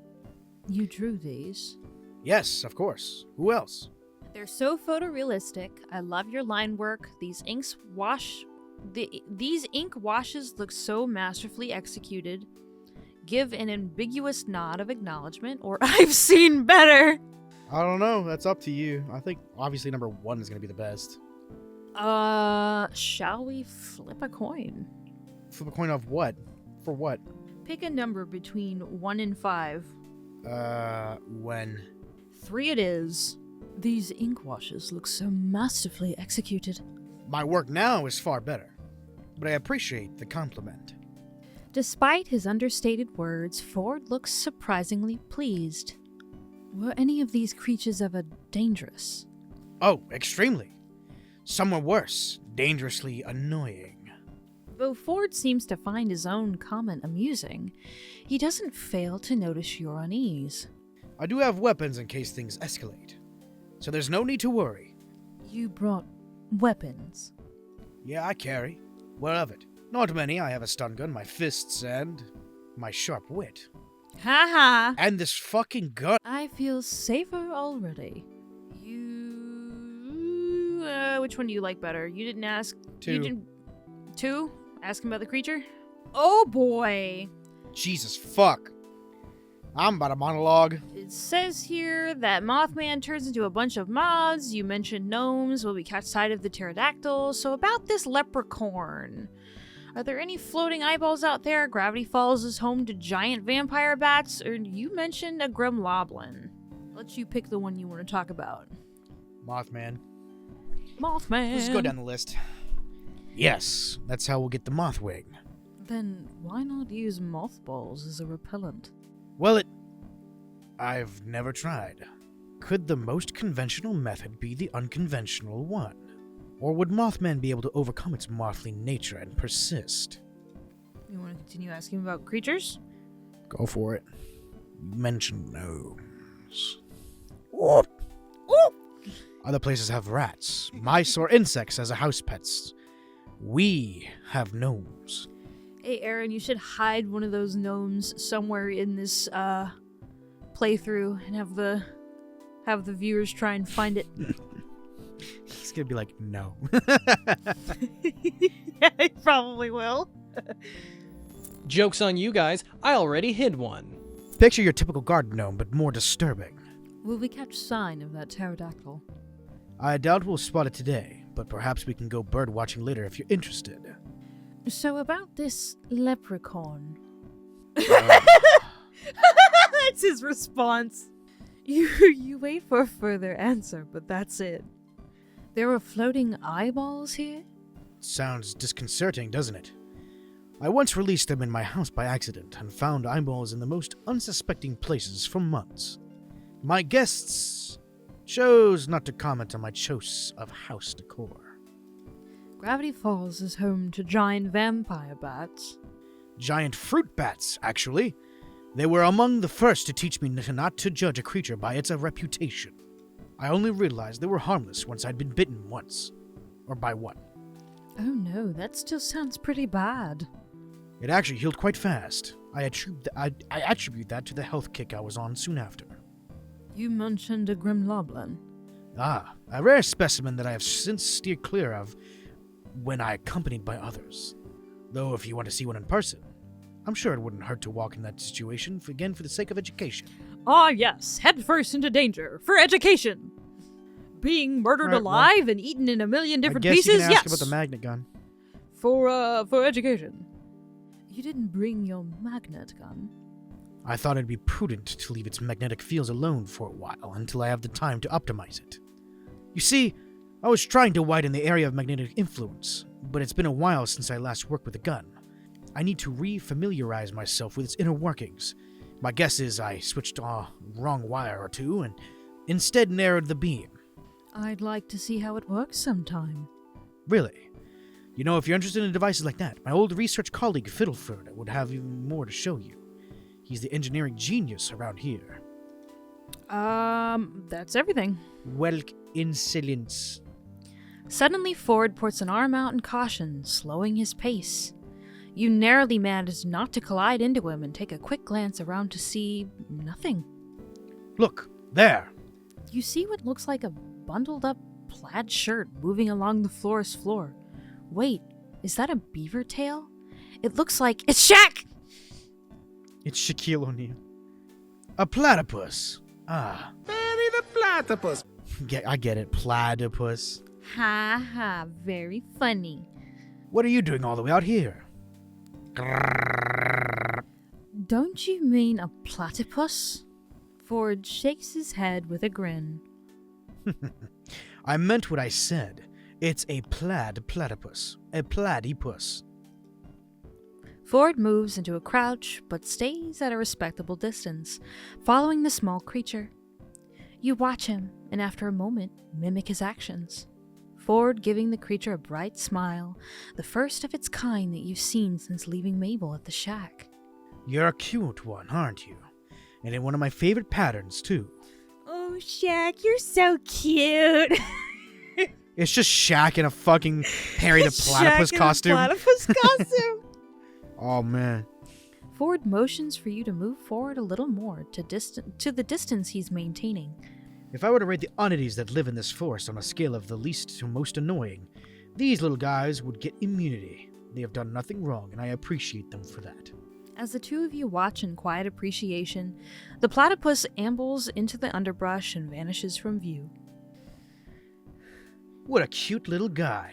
You drew these.
Yes, of course. Who else?
They're so photorealistic. I love your line work. These ink washes look so masterfully executed. Give an ambiguous nod of acknowledgement, or I've seen better.
I don't know. That's up to you. I think obviously number 1 is going to be the best.
Shall we flip a coin?
Flip a coin of what? For what?
Pick a number between 1 and 5.
When?
3 it is. These ink washes look so masterfully executed.
My work now is far better, but I appreciate the compliment.
Despite his understated words, Ford looks surprisingly pleased. Were any of these creatures ever dangerous?
Oh, extremely. Some were worse, dangerously annoying.
Though Ford seems to find his own comment amusing, he doesn't fail to notice your unease.
I do have weapons in case things escalate, so there's no need to worry.
You brought weapons?
Yeah, I carry. What of it? Not many. I have a stun gun, my fists, and my sharp wit.
Haha!
And this fucking gun.
I feel safer already. Which one do you like better? You didn't ask.
2.
You didn't. 2? Ask him about the creature? Oh boy!
Jesus fuck. I'm about a monologue.
It says here that Mothman turns into a bunch of moths. You mentioned gnomes when we catch sight of the pterodactyl. So about this leprechaun. Are there any floating eyeballs out there? Gravity Falls is home to giant vampire bats. Or you mentioned a gremloblin. Let you pick the one you want to talk about.
Mothman.
Mothman.
Let's go down the list.
Yes, that's how we'll get the moth wing.
Then why not use mothballs as a repellent?
Well, I've never tried. Could the most conventional method be the unconventional one? Or would Mothman be able to overcome its mothly nature and persist?
You want to continue asking about creatures?
Go for it. You mentioned gnomes. Other places have rats, mice, or insects as a house pets. We have gnomes.
Hey, Aaron, you should hide one of those gnomes somewhere in this playthrough and have the viewers try and find it.
He's gonna be like, no.
Yeah, he probably will.
Joke's on you guys, I already hid one.
Picture your typical garden gnome, but more disturbing.
Will we catch sign of that pterodactyl?
I doubt we'll spot it today, but perhaps we can go bird watching later if you're interested.
So about this leprechaun.
Uh,
That's his response. You wait for a further answer, but that's it. There are floating eyeballs here?
Sounds disconcerting, doesn't it? I once released them in my house by accident and found eyeballs in the most unsuspecting places for months. My guests chose not to comment on my choice of house decor.
Gravity Falls is home to giant vampire bats.
Giant fruit bats, actually. They were among the first to teach me not to judge a creature by its reputation. I only realized they were harmless once I'd been bitten once. Or by one.
Oh no, that still sounds pretty bad.
It actually healed quite fast. I attribute that to the health kick I was on soon after.
You mentioned a Grimloblin.
Ah, a rare specimen that I have since steered clear of when I accompanied by others. Though if you want to see one in person, I'm sure it wouldn't hurt to walk in that situation for the sake of education.
Ah yes, head first into danger, for education. Being murdered
Right, well,
alive and eaten in a million different
I guess
pieces,
you can ask
yes.
about the magnet gun.
For education. You didn't bring your magnet gun.
I thought it'd be prudent to leave its magnetic fields alone for a while until I have the time to optimize it. You see, I was trying to widen the area of magnetic influence, but it's been a while since I last worked with a gun. I need to re-familiarize myself with its inner workings. My guess is I switched a wrong wire or two and instead narrowed the beam.
I'd like to see how it works sometime.
Really? You know, if you're interested in devices like that, my old research colleague Fiddleford would have even more to show you. He's the engineering genius around here.
That's everything.
Welk in silence.
Suddenly, Ford puts an arm out in caution, slowing his pace. You narrowly manage not to collide into him and take a quick glance around to see nothing.
Look, there.
You see what looks like a bundled up plaid shirt moving along the florist's floor. Wait, is that a beaver tail? It looks like it's Shaq!
It's Shaquille O'Neal. A platypus. Ah.
Benny the platypus.
I get it, platypus.
Ha ha, very funny.
What are you doing all the way out here?
Don't you mean a platypus? Ford shakes his head with a grin.
I meant what I said. It's a platypus. A platypus.
Ford moves into a crouch, but stays at a respectable distance, following the small creature. You watch him, and after a moment, mimic his actions. Ford giving the creature a bright smile, the first of its kind that you've seen since leaving Mabel at the shack.
You're a cute one, aren't you? And in one of my favorite patterns, too.
Oh, Shaq, you're so cute.
It's just Shaq in a fucking Harry the Platypus costume.
Platypus costume.
Oh, man.
Ford motions for you to move forward a little more to the distance he's maintaining.
If I were to rate the oddities that live in this forest on a scale of the least to most annoying, these little guys would get immunity. They have done nothing wrong, and I appreciate them for that.
As the two of you watch in quiet appreciation, the platypus ambles into the underbrush and vanishes from view.
What a cute little guy.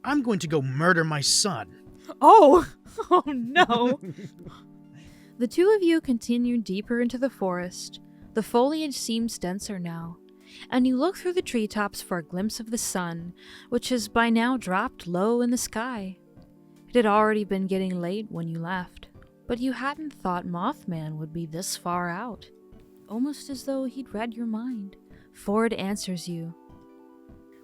I'm going to go murder my son.
Oh! Oh no! The two of you continue deeper into the forest. The foliage seems denser now. and you look through the treetops for a glimpse of the sun, which has by now dropped low in the sky. It had already been getting late when you left, but you hadn't thought Mothman would be this far out. Almost as though he'd read your mind, Ford answers you.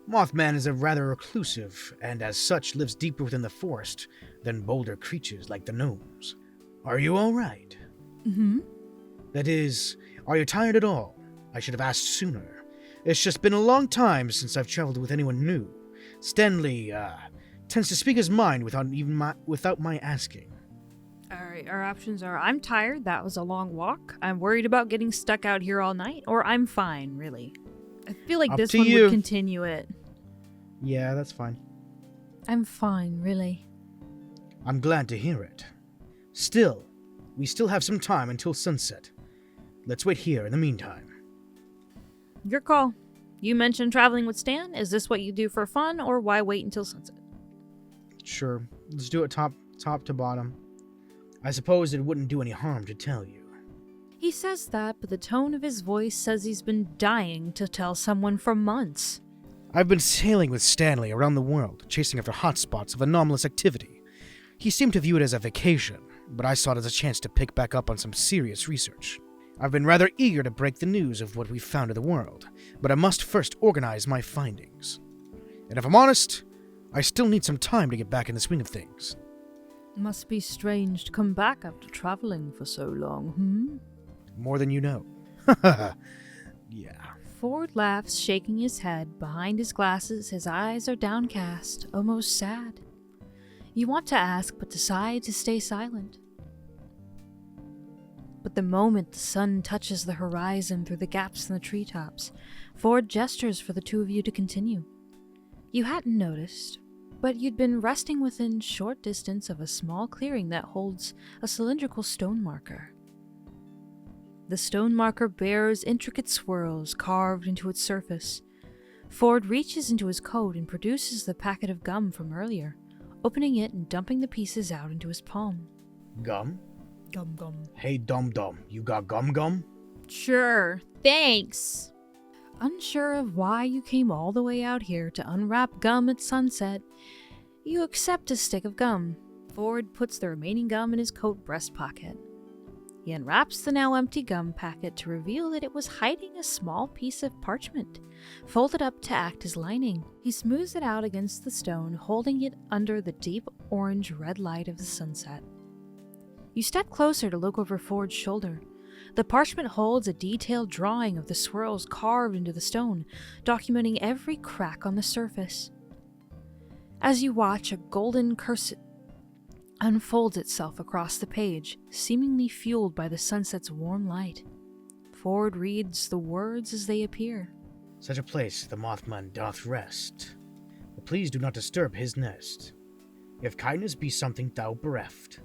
Mothman is a rather reclusive, and as such lives deeper within the forest than bolder creatures like the gnomes. Are you all right?
Mm-hmm.
That is, are you tired at all? I should have asked sooner. It's just been a long time since I've traveled with anyone new. Stanley, tends to speak his mind without my asking.
Alright, our options are I'm tired, that was a long walk, I'm worried about getting stuck out here all night, or I'm fine, really. I feel like
Up
this
to
one
you.
would continue it.
Yeah, that's fine.
I'm fine, really.
I'm glad to hear it. Still, we still have some time until sunset. Let's wait here in the meantime.
Your call. You mentioned traveling with Stan. Is this what you do for fun, or why wait until sunset?
Sure, let's do it top to bottom. I suppose it wouldn't do any harm to tell you.
He says that, but the tone of his voice says he's been dying to tell someone for months.
I've been sailing with Stanley around the world, chasing after hotspots of anomalous activity. He seemed to view it as a vacation, but I saw it as a chance to pick back up on some serious research. I've been rather eager to break the news of what we've found in the world, but I must first organize my findings. And if I'm honest, I still need some time to get back in the swing of things.
Must be strange to come back after traveling for so long,
More than you know. Yeah.
Ford laughs, shaking his head. Behind his glasses, his eyes are downcast, almost sad. You want to ask, but decide to stay silent. But the moment the sun touches the horizon through the gaps in the treetops, Ford gestures for the two of you to continue. You hadn't noticed, but you'd been resting within short distance of a small clearing that holds a cylindrical stone marker. The stone marker bears intricate swirls carved into its surface. Ford reaches into his coat and produces the packet of gum from earlier, opening it and dumping the pieces out into his palm.
Gum?
Gum.
Hey, Dum-Dum, you got gum?
Sure, thanks.
Unsure of why you came all the way out here to unwrap gum at sunset, you accept a stick of gum. Ford puts the remaining gum in his coat breast pocket. He unwraps the now empty gum packet to reveal that it was hiding a small piece of parchment, folded up to act as lining. He smooths it out against the stone, holding it under the deep orange-red light of the sunset. You step closer to look over Ford's shoulder. The parchment holds a detailed drawing of the swirls carved into the stone, documenting every crack on the surface. As you watch, a golden cursive unfolds itself across the page, seemingly fueled by the sunset's warm light. Ford reads the words as they appear.
Such a place the Mothman doth rest. But please do not disturb his nest. If kindness be something thou bereft.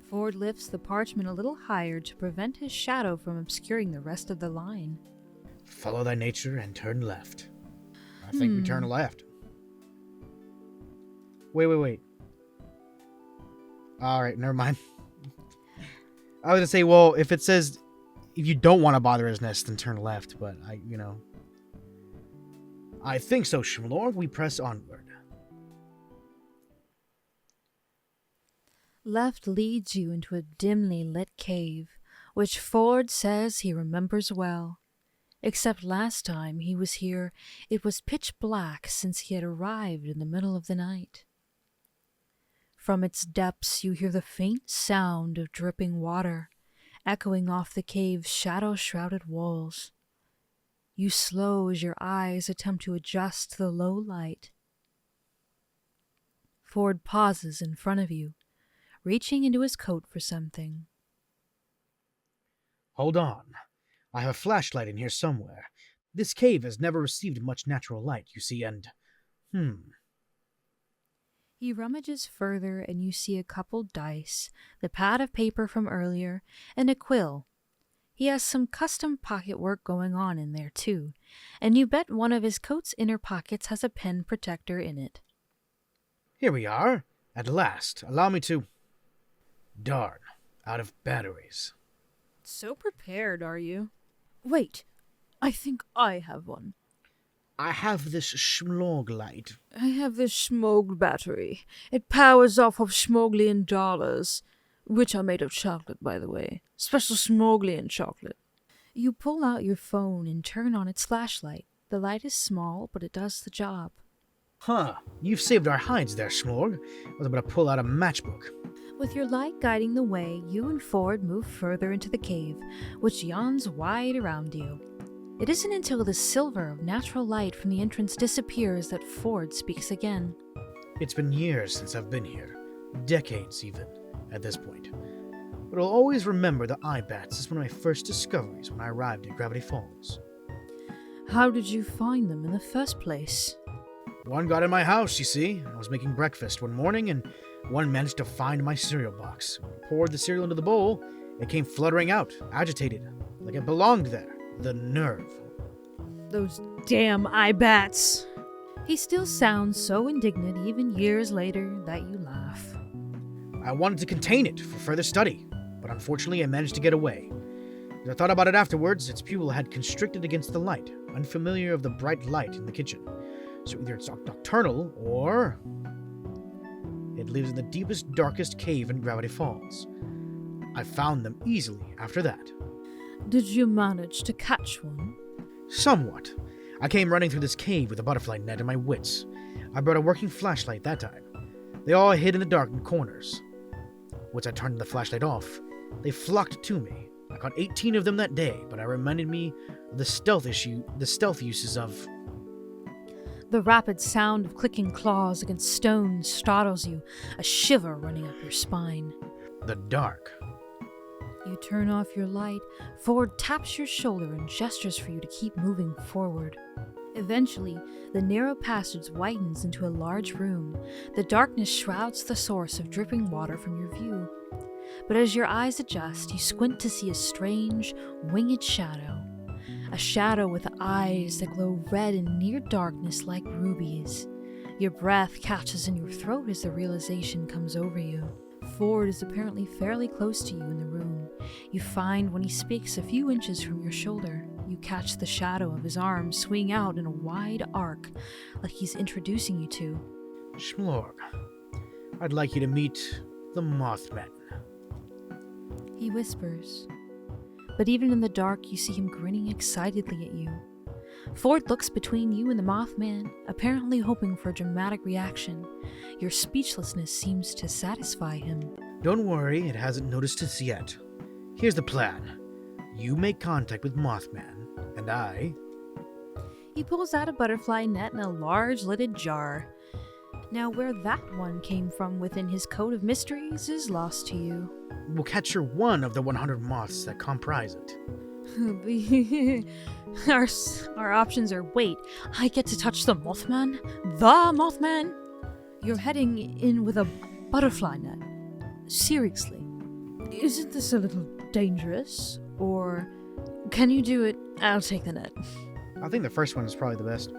Ford lifts the parchment a little higher to prevent his shadow from obscuring the rest of the line.
Follow thy nature and turn left. I think we turn left. Wait. Alright, never mind. I was gonna say, well, if it says if you don't want to bother his nest, then turn left, but I think so, Shmlorg. We press onward.
Left leads you into a dimly lit cave, which Ford says he remembers well. Except last time he was here, it was pitch black since he had arrived in the middle of the night. From its depths you hear the faint sound of dripping water, echoing off the cave's shadow-shrouded walls. You slow as your eyes attempt to adjust to the low light. Ford pauses in front of you, reaching into his coat for something.
Hold on. I have a flashlight in here somewhere. This cave has never received much natural light, you see, and...
He rummages further and you see a couple dice, the pad of paper from earlier, and a quill. He has some custom pocket work going on in there too, and you bet one of his coat's inner pockets has a pen protector in it.
Here we are. At last. Allow me to... Darn. Out of batteries.
So prepared, are you? Wait, I think I have one.
I have this Schmlog light.
I have this Schmog battery. It powers off of Schmoglian dollars, which are made of chocolate, by the way. Special Schmoglian chocolate. You pull out your phone and turn on its flashlight. The light is small, but it does the job.
Huh, you've saved our hides there, Schmorg. I was about to pull out a matchbook.
With your light guiding the way, you and Ford move further into the cave, which yawns wide around you. It isn't until the silver of natural light from the entrance disappears that Ford speaks again.
It's been years since I've been here. Decades, even, at this point. But I'll always remember the eye bats as one of my first discoveries when I arrived at Gravity Falls.
How did you find them in the first place?
One got in my house, you see. I was making breakfast one morning, and one managed to find my cereal box. When I poured the cereal into the bowl, it came fluttering out, agitated, like it belonged there. The nerve.
Those damn eye bats! He still sounds so indignant even years later that you laugh.
I wanted to contain it for further study, but unfortunately I managed to get away. As I thought about it afterwards, its pupil had constricted against the light, unfamiliar of the bright light in the kitchen. So either it's nocturnal, or it lives in the deepest, darkest cave in Gravity Falls. I found them easily after that.
Did you manage to catch one?
Somewhat. I came running through this cave with a butterfly net in my wits. I brought a working flashlight that time. They all hid in the dark corners. Once I turned the flashlight off, they flocked to me. I caught 18 of them that day, but it reminded me of the stealth uses of...
The rapid sound of clicking claws against stones startles you, a shiver running up your spine.
the dark.
You turn off your light. Ford taps your shoulder and gestures for you to keep moving forward. Eventually, the narrow passage widens into a large room. The darkness shrouds the source of dripping water from your view. But as your eyes adjust, you squint to see a strange, winged shadow. A shadow with eyes that glow red in near darkness like rubies. Your breath catches in your throat as the realization comes over you. Ford is apparently fairly close to you in the room. You find when he speaks a few inches from your shoulder, you catch the shadow of his arm swing out in a wide arc, like he's introducing you to.
Schmorg, I'd like you to meet the Mothman.
He whispers. But even in the dark, you see him grinning excitedly at you. Ford looks between you and the Mothman, apparently hoping for a dramatic reaction. Your speechlessness seems to satisfy him.
Don't worry, it hasn't noticed us yet. Here's the plan. You make contact with Mothman, and I...
He pulls out a butterfly net in a large lidded jar. Now, where that one came from within his coat of mysteries is lost to you.
will capture one of the 100 moths that comprise it.
Our options are, wait, I get to touch the Mothman? The Mothman? You're heading in with a butterfly net. Seriously. Isn't this a little dangerous? Or can you do it? I'll take the net.
I think the first one is probably the best.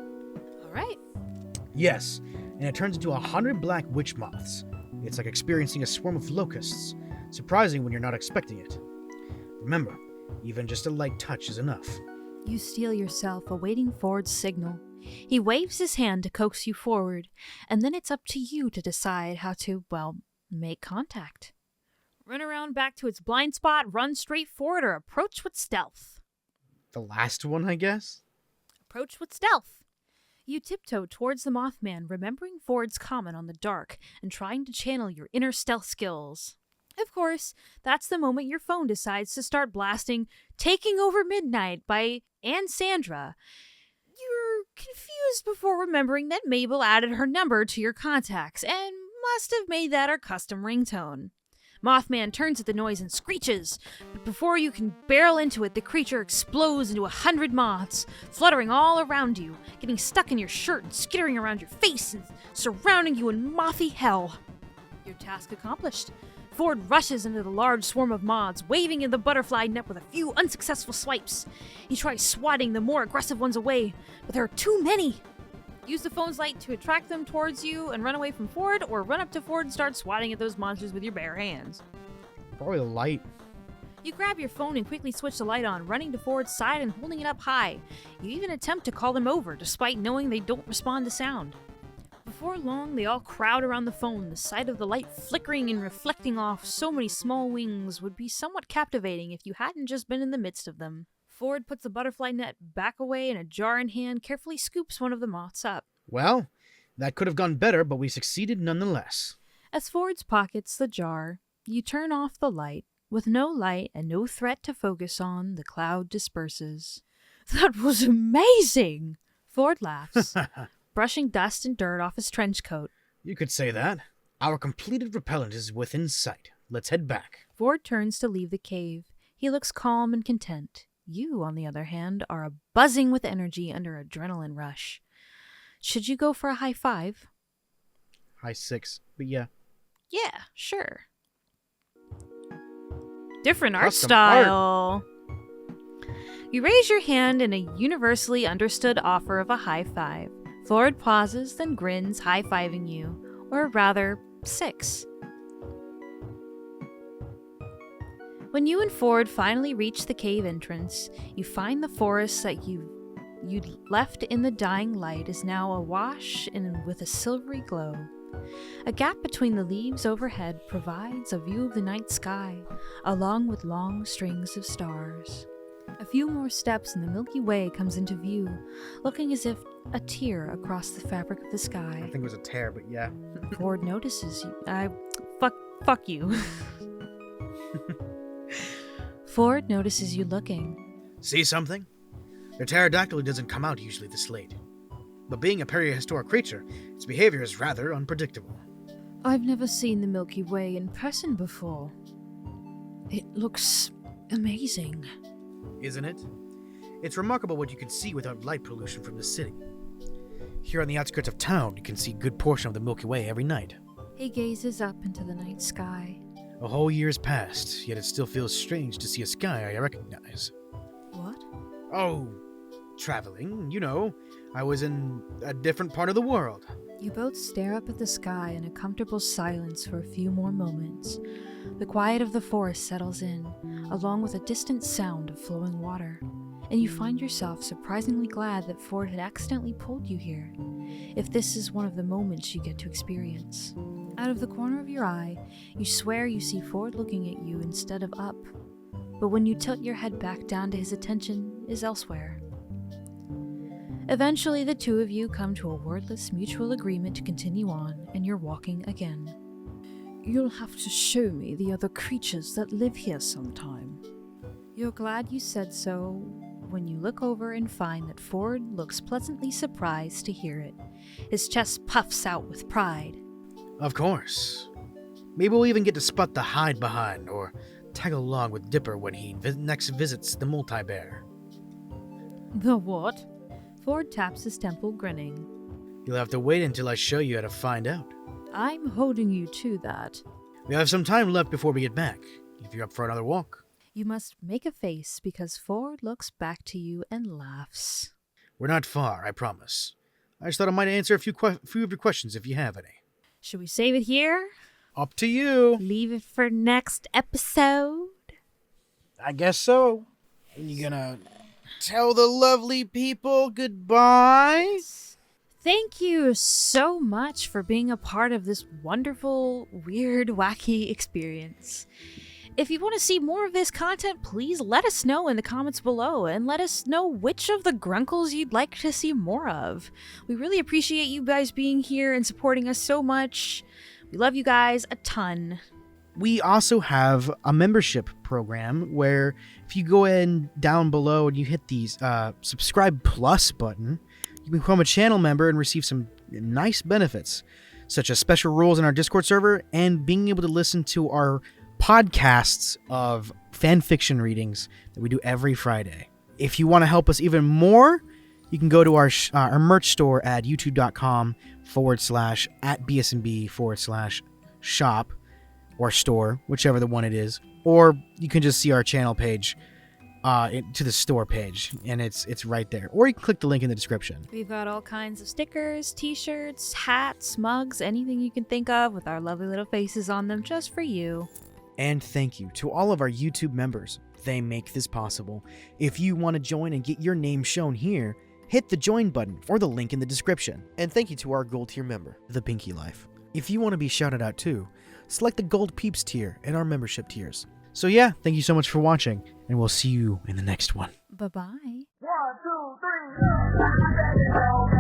Alright.
Yes, and it turns into 100 black witch moths. It's like experiencing a swarm of locusts. Surprising when you're not expecting it. Remember, even just a light touch is enough.
You steel yourself, awaiting Ford's signal. He waves his hand to coax you forward, and then it's up to you to decide how to, make contact. Run around back to its blind spot, run straight forward, or approach with stealth.
The last one, I guess?
Approach with stealth. You tiptoe towards the Mothman, remembering Ford's comment on the dark and trying to channel your inner stealth skills. Of course, that's the moment your phone decides to start blasting Taking Over Midnight by Anne Sandra. You're confused before remembering that Mabel added her number to your contacts and must have made that her custom ringtone. Mothman turns at the noise and screeches, but before you can barrel into it, the creature explodes into 100 moths, fluttering all around you, getting stuck in your shirt and skittering around your face and surrounding you in mothy hell. Your task accomplished. Ford rushes into the large swarm of moths, waving in the butterfly net with a few unsuccessful swipes. He tries swatting the more aggressive ones away, but there are too many. Use the phone's light to attract them towards you and run away from Ford, or run up to Ford and start swatting at those monsters with your bare hands.
Probably the light.
You grab your phone and quickly switch the light on, running to Ford's side and holding it up high. You even attempt to call them over, despite knowing they don't respond to sound. Before long, they all crowd around the phone. The sight of the light flickering and reflecting off so many small wings would be somewhat captivating if you hadn't just been in the midst of them. Ford puts the butterfly net back away and a jar in hand carefully scoops one of the moths up.
Well, that could have gone better, but we succeeded nonetheless.
As Ford pockets the jar, you turn off the light. With no light and no threat to focus on, the cloud disperses. That was amazing! Ford laughs, brushing dust and dirt off his trench coat.
You could say that. Our completed repellent is within sight. Let's head back.
Ford turns to leave the cave. He looks calm and content. You, on the other hand, are buzzing with energy under adrenaline rush. Should you go for a high five?
High 6, but yeah.
Yeah, sure. Different art
Custom
style. You raise your hand in a universally understood offer of a high five. Ford pauses, then grins, high-fiving you. Or rather, 6. When you and Ford finally reach the cave entrance, you find the forest that you'd left in the dying light is now awash and with a silvery glow. A gap between the leaves overhead provides a view of the night sky, along with long strings of stars. A few more steps and the Milky Way comes into view, looking as if a tear across the fabric of the
I
sky.
think it was a tear, but yeah.
Ford notices you. Fuck you. Ford notices you looking.
See something? The pterodactyl doesn't come out usually this late. But being a perihistoric creature, its behavior is rather unpredictable.
I've never seen the Milky Way in person before. It looks amazing.
Isn't it? It's remarkable what you can see without light pollution from the city. Here on the outskirts of town, you can see a good portion of the Milky Way every night.
He gazes up into the night sky.
A whole year has passed, yet it still feels strange to see a sky I recognize.
What?
Oh, traveling, you know. I was in a different part of the world.
You both stare up at the sky in a comfortable silence for a few more moments. The quiet of the forest settles in, along with a distant sound of flowing water. And you find yourself surprisingly glad that Ford had accidentally pulled you here, if this is one of the moments you get to experience. Out of the corner of your eye, you swear you see Ford looking at you instead of up, but when you tilt your head back down to his attention is elsewhere. Eventually, the two of you come to a wordless mutual agreement to continue on, and you're walking again. You'll have to show me the other creatures that live here sometime. You're glad you said so when you look over and find that Ford looks pleasantly surprised to hear it. His chest puffs out with pride.
Of course. Maybe we'll even get to spot the hide behind, or tag along with Dipper when he next visits the multi-bear.
The what? Ford taps his temple, grinning.
You'll have to wait until I show you how to find out.
I'm holding you to that.
We have some time left before we get back, if you're up for another walk.
You must make a face because Ford looks back to you and laughs.
We're not far, I promise. I just thought I might answer a few of your questions if you have any.
Should we save it here?
Up to you.
Leave it for next episode?
I guess so. Are you gonna tell the lovely people goodbye?
Thank you so much for being a part of this wonderful, weird, wacky experience. If you want to see more of this content, please let us know in the comments below and let us know which of the Grunkles you'd like to see more of. We really appreciate you guys being here and supporting us so much. We love you guys a ton.
We also have a membership program where if you go in down below and you hit the subscribe plus button, you become a channel member and receive some nice benefits, such as special rules in our Discord server and being able to listen to our podcasts of fan fiction readings that we do every Friday. If you want to help us even more, you can go to our merch store at youtube.com/@BSNB/shop or store, whichever the one it is. Or you can just see our channel page to the store page, and it's right there. Or you can click the link in the description.
We've got all kinds of stickers, t-shirts, hats, mugs, anything you can think of with our lovely little faces on them just for you.
And thank you to all of our YouTube members. They make this possible. If you want to join and get your name shown here, hit the join button or the link in the description. And thank you to our gold tier member, The Pinky Life. If you want to be shouted out too, select the Gold Peeps tier in our membership tiers. So yeah, thank you so much for watching, and we'll see you in the next one.
Bye-bye.
1, 2, 3, go.